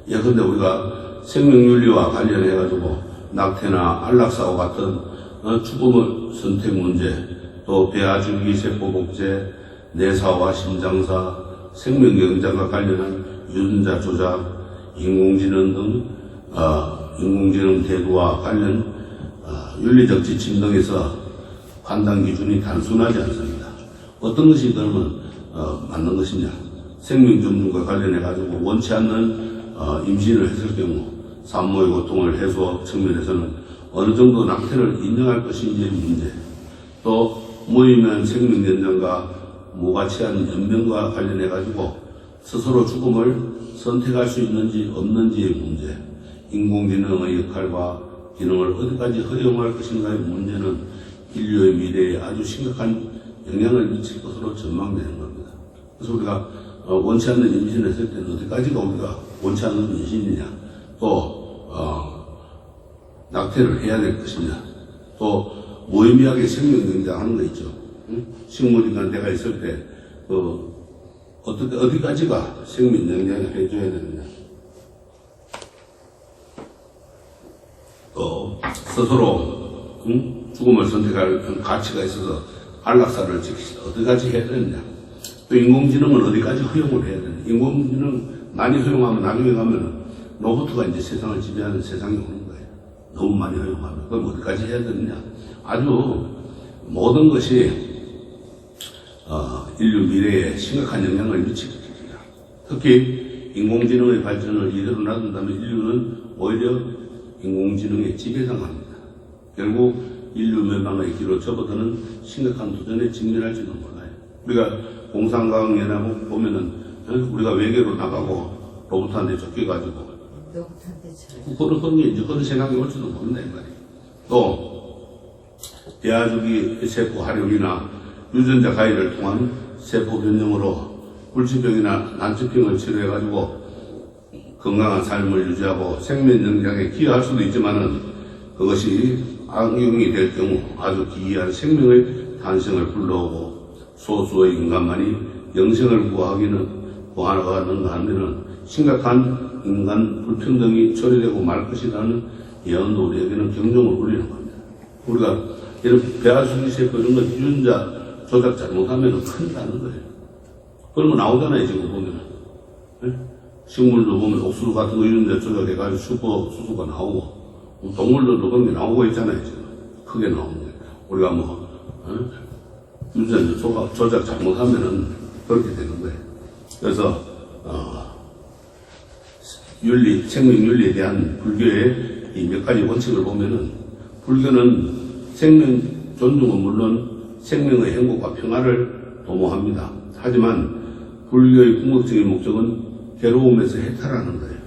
예컨대 우리가 생명윤리와 관련해가지고 낙태나 안락사와 같은 죽음의 선택 문제, 또 배아줄기 세포복제, 내사와 심장사, 생명경장과 관련한 유전자 조작, 인공지능 등 인공지능 대두와 관련 윤리적 지침 등에서 판단 기준이 단순하지 않습니다. 어떤 것이 그러면 맞는 것이냐? 생명정륜과 관련해가지고 원치 않는 임신을 했을 경우 산모의 고통을 해소 측면에서는 어느 정도 낙태를 인정할 것인지의 문제, 또 무의미한 생명연장과 무가치한 연명과 관련해가지고 스스로 죽음을 선택할 수 있는지 없는지의 문제, 인공지능의 역할과 기능을 어디까지 허용할 것인가의 문제는 인류의 미래에 아주 심각한 영향을 미칠 것으로 전망되는 겁니다. 그래서 우리가 원치 않는 임신을 했을 때는 어디까지가 우리가 원치 않는 임신이냐, 또 낙태를 해야 될 것이냐, 또 무의미하게 생명연장하는 거 있죠. 식물인간 내가 있을 때 어디까지가 생명연장을 해줘야 되느냐, 또 스스로 죽음을 선택할 가치가 있어서 안락사를 지키시다 어디까지 해야 되느냐, 또 인공지능은 어디까지 허용을 해야 되느냐. 인공지능 많이 허용하면 나중에 가면 로봇가 이제 세상을 지배하는 세상이 오는 거예요. 너무 많이 허용하면. 그럼 어디까지 해야 되느냐. 아주 모든 것이 인류 미래에 심각한 영향을 미치게 됩니다. 특히 인공지능의 발전을 이대로 놔둔다면 인류는 오히려 인공지능에 지배당합니다. 결국 인류 멸망의 길로 접어드는 심각한 도전에 직면할지도 몰라요. 우리가 공상과학연합 보면은 우리가 외계로 나가고 로봇한테 쫓겨가지고 그런 생각이 올지도 모른다 이 말이에요. 또 대아주기 세포 활용이나 유전자 가위를 통한 세포 변형으로 불치병이나 난치병을 치료해가지고 건강한 삶을 유지하고 생명연장에 기여할 수도 있지만은 그것이 악용이 될 경우 아주 기이한 생명의 탄생을 불러오고 소수의 인간만이 영생을 구하는가 하면은 심각한 인간 불평등이 처리되고 말 것이라는 예언도 우리에게는 경종을 울리는 겁니다. 우리가 이런 배아수기 세포 이런 거 유전자 조작 잘못하면 큰일 나는 거예요. 그러면 나오잖아요, 지금 보면. 식물도 보면 옥수수 같은 거 유전자 조작해가지고 슈퍼 수수가 나오고, 동물들도 그런 게 나오고 있잖아요, 지금. 크게 나오는 거예요. 우리가 유전자 조작 잘못하면은 그렇게 되는 거예요. 그래서, 생명윤리에 대한 불교의 이 몇 가지 원칙을 보면은, 불교는 생명 존중은 물론 생명의 행복과 평화를 도모합니다. 하지만 불교의 궁극적인 목적은 괴로움에서 해탈하는 거예요.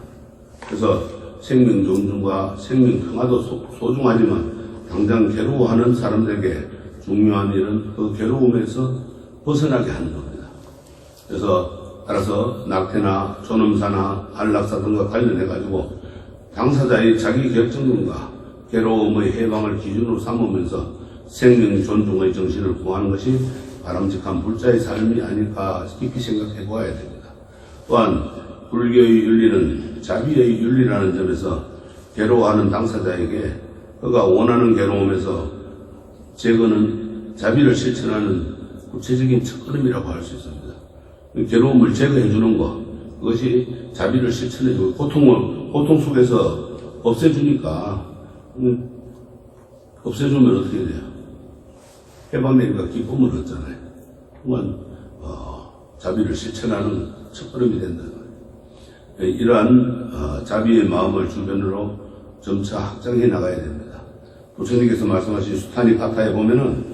그래서 생명 존중과 생명 평화도 소중하지만 당장 괴로워하는 사람들에게 중요한 일은 그 괴로움에서 벗어나게 하는 겁니다. 그래서 따라서 낙태나 존엄사나 안락사 등과 관련해가지고 당사자의 자기 결정권과 괴로움의 해방을 기준으로 삼으면서 생명 존중의 정신을 구하는 것이 바람직한 불자의 삶이 아닐까 깊이 생각해 보아야 됩니다. 또한 불교의 윤리는 자비의 윤리라는 점에서 괴로워하는 당사자에게 그가 원하는 괴로움에서 제거는 자비를 실천하는 구체적인 첫걸음이라고 할 수 있습니다. 괴로움을 제거해 주는 것, 그것이 자비를 실천해 주고 고통 속에서 없애주니까 없애주면 어떻게 돼요? 해방되니까 기쁨을 얻잖아요. 그건 자비를 실천하는 첫걸음이 된다는 거예요. 이러한 자비의 마음을 주변으로 점차 확장해 나가야 됩니다. 부처님께서 말씀하신 수타니 파타에 보면은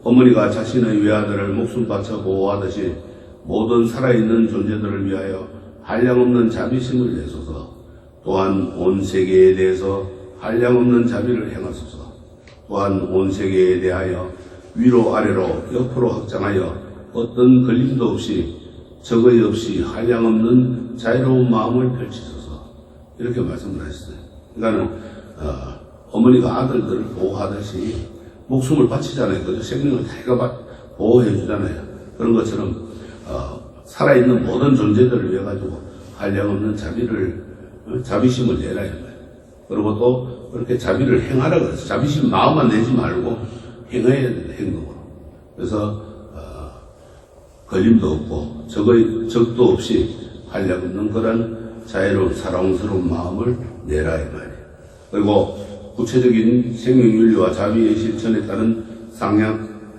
어머니가 자신의 외아들을 목숨 바쳐 보호하듯이 모든 살아있는 존재들을 위하여 한량없는 자비심을 내소서. 또한 온 세계에 대해서 한량없는 자비를 행하소서. 또한 온 세계에 대하여 위로 아래로 옆으로 확장하여 어떤 걸림도 없이 적의 없이 한량없는 자유로운 마음을 펼치소서. 이렇게 말씀을 하셨어요. 그러니까는 어머니가 아들들을 보호하듯이 목숨을 바치잖아요. 그죠? 생명을 다 보호해 주잖아요. 그런 것처럼 살아있는 모든 존재들을 위해 가지고 한량없는 자비심을 내라 이런 거예요. 그리고 또 그렇게 자비를 행하라 그랬어요. 자비심 마음만 내지 말고 행해야 된다, 행동으로. 그래서 걸림도 없고 적도 없이 한량없는 그런 자유로운 사랑스러운 마음을 내라 이 말이에요. 그리고 구체적인 생명윤리와 자비의 실천에 따른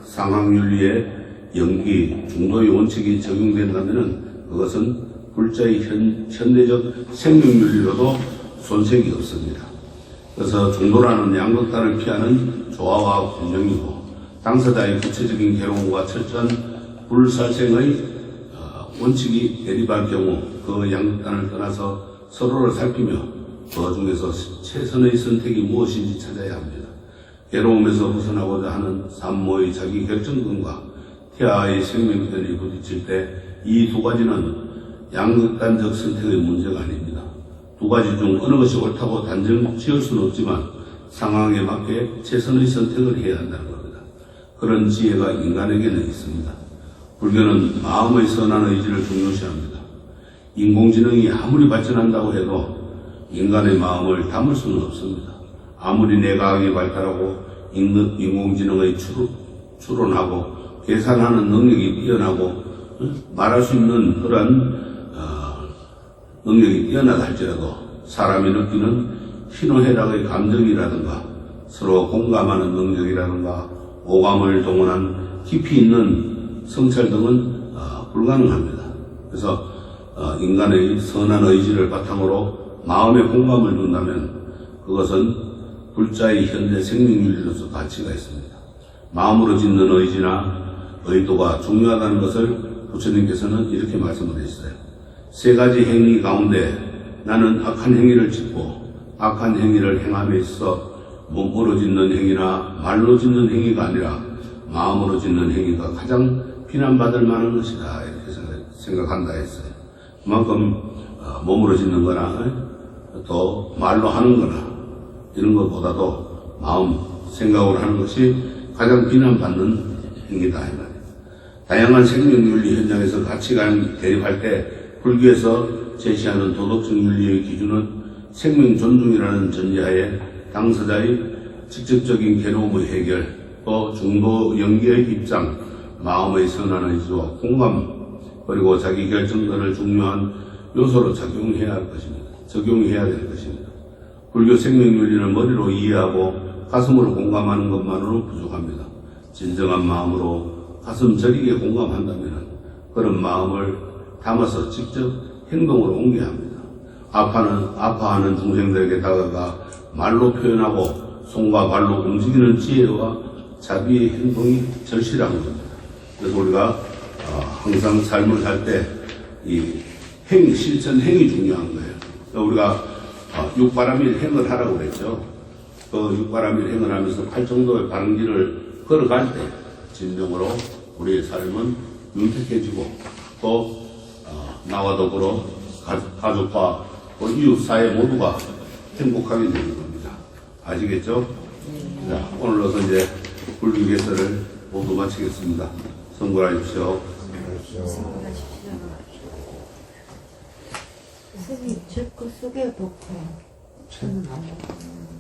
상황윤리의 연기, 중도의 원칙이 적용된다면 그것은 불자의 현대적 생명윤리로도 손색이 없습니다. 그래서 중도라는 양극단을 피하는 조화와 균형이고 당사자의 구체적인 괴로움과 철저한 불살생의 원칙이 대립할 경우 그 양극단을 떠나서 서로를 살피며 그 중에서 최선의 선택이 무엇인지 찾아야 합니다. 괴로움에서 벗어나고자 하는 산모의 자기 결정권과 태아의 생명권이 부딪힐 때 이 두 가지는 양극단적 선택의 문제가 아닙니다. 두 가지 중 어느 것이 옳다고 단정 지을 수는 없지만 상황에 맞게 최선의 선택을 해야 한다는 겁니다. 그런 지혜가 인간에게는 있습니다. 불교는 마음의 선한 의지를 중요시합니다. 인공지능이 아무리 발전한다고 해도 인간의 마음을 담을 수는 없습니다. 아무리 내과학이 발달하고 인공지능의 추론하고 계산하는 능력이 뛰어나고 말할 수 있는 그런 능력이 뛰어나다 할지라도 사람이 느끼는 희노애락의 감정이라든가 서로 공감하는 능력이라든가 오감을 동원한 깊이 있는 성찰 등은 불가능합니다. 그래서 인간의 선한 의지를 바탕으로 마음의 공감을 둔다면 그것은 불자의 현대 생명윤리로서 가치가 있습니다. 마음으로 짓는 의지나 의도가 중요하다는 것을 부처님께서는 이렇게 말씀을 하셨어요. 세 가지 행위 가운데 나는 악한 행위를 짓고 악한 행위를 행함에 있어 몸으로 짓는 행위나 말로 짓는 행위가 아니라 마음으로 짓는 행위가 가장 비난받을 만한 것이다 이렇게 생각한다 했어요. 그만큼 몸으로 짓는 거나 또 말로 하는 거나 이런 것보다도 마음 생각으로 하는 것이 가장 비난받는 행위다 이 말이에요. 다양한 생명윤리 현장에서 가치관이 대립할 때 불교에서 제시하는 도덕적 윤리의 기준은 생명 존중이라는 전제하에 당사자의 직접적인 괴로움의 해결, 또 중도 연기의 입장, 마음의 선한 의지와 공감, 그리고 자기 결정권을 중요한 요소로 적용해야 될 것입니다. 불교 생명윤리는 머리로 이해하고 가슴으로 공감하는 것만으로는 부족합니다. 진정한 마음으로 가슴 저리게 공감한다면 그런 마음을 담아서 직접 행동으로 옮겨야 합니다. 아파하는 중생들에게 다가가 말로 표현하고 손과 발로 움직이는 지혜와 자기의 행동이 절실한 겁니다. 그래서 우리가 항상 삶을 살 때 이 행위, 실천 행위 중요한 거예요. 그러니까 우리가 육바라밀 행을 하라고 그랬죠. 그 육바라밀 행을 하면서 8정도의 바른 길을 걸어갈 때 진정으로 우리의 삶은 윤택해지고 또 나와 더불어 가족과 이웃 사회 모두가 행복하게 되는 겁니다. 아시겠죠? 자, 오늘로서 이제 불교개설을 모두 마치겠습니다. 성불하십시오. 스님, 제거 속에 놓고 저는 안 먹어요.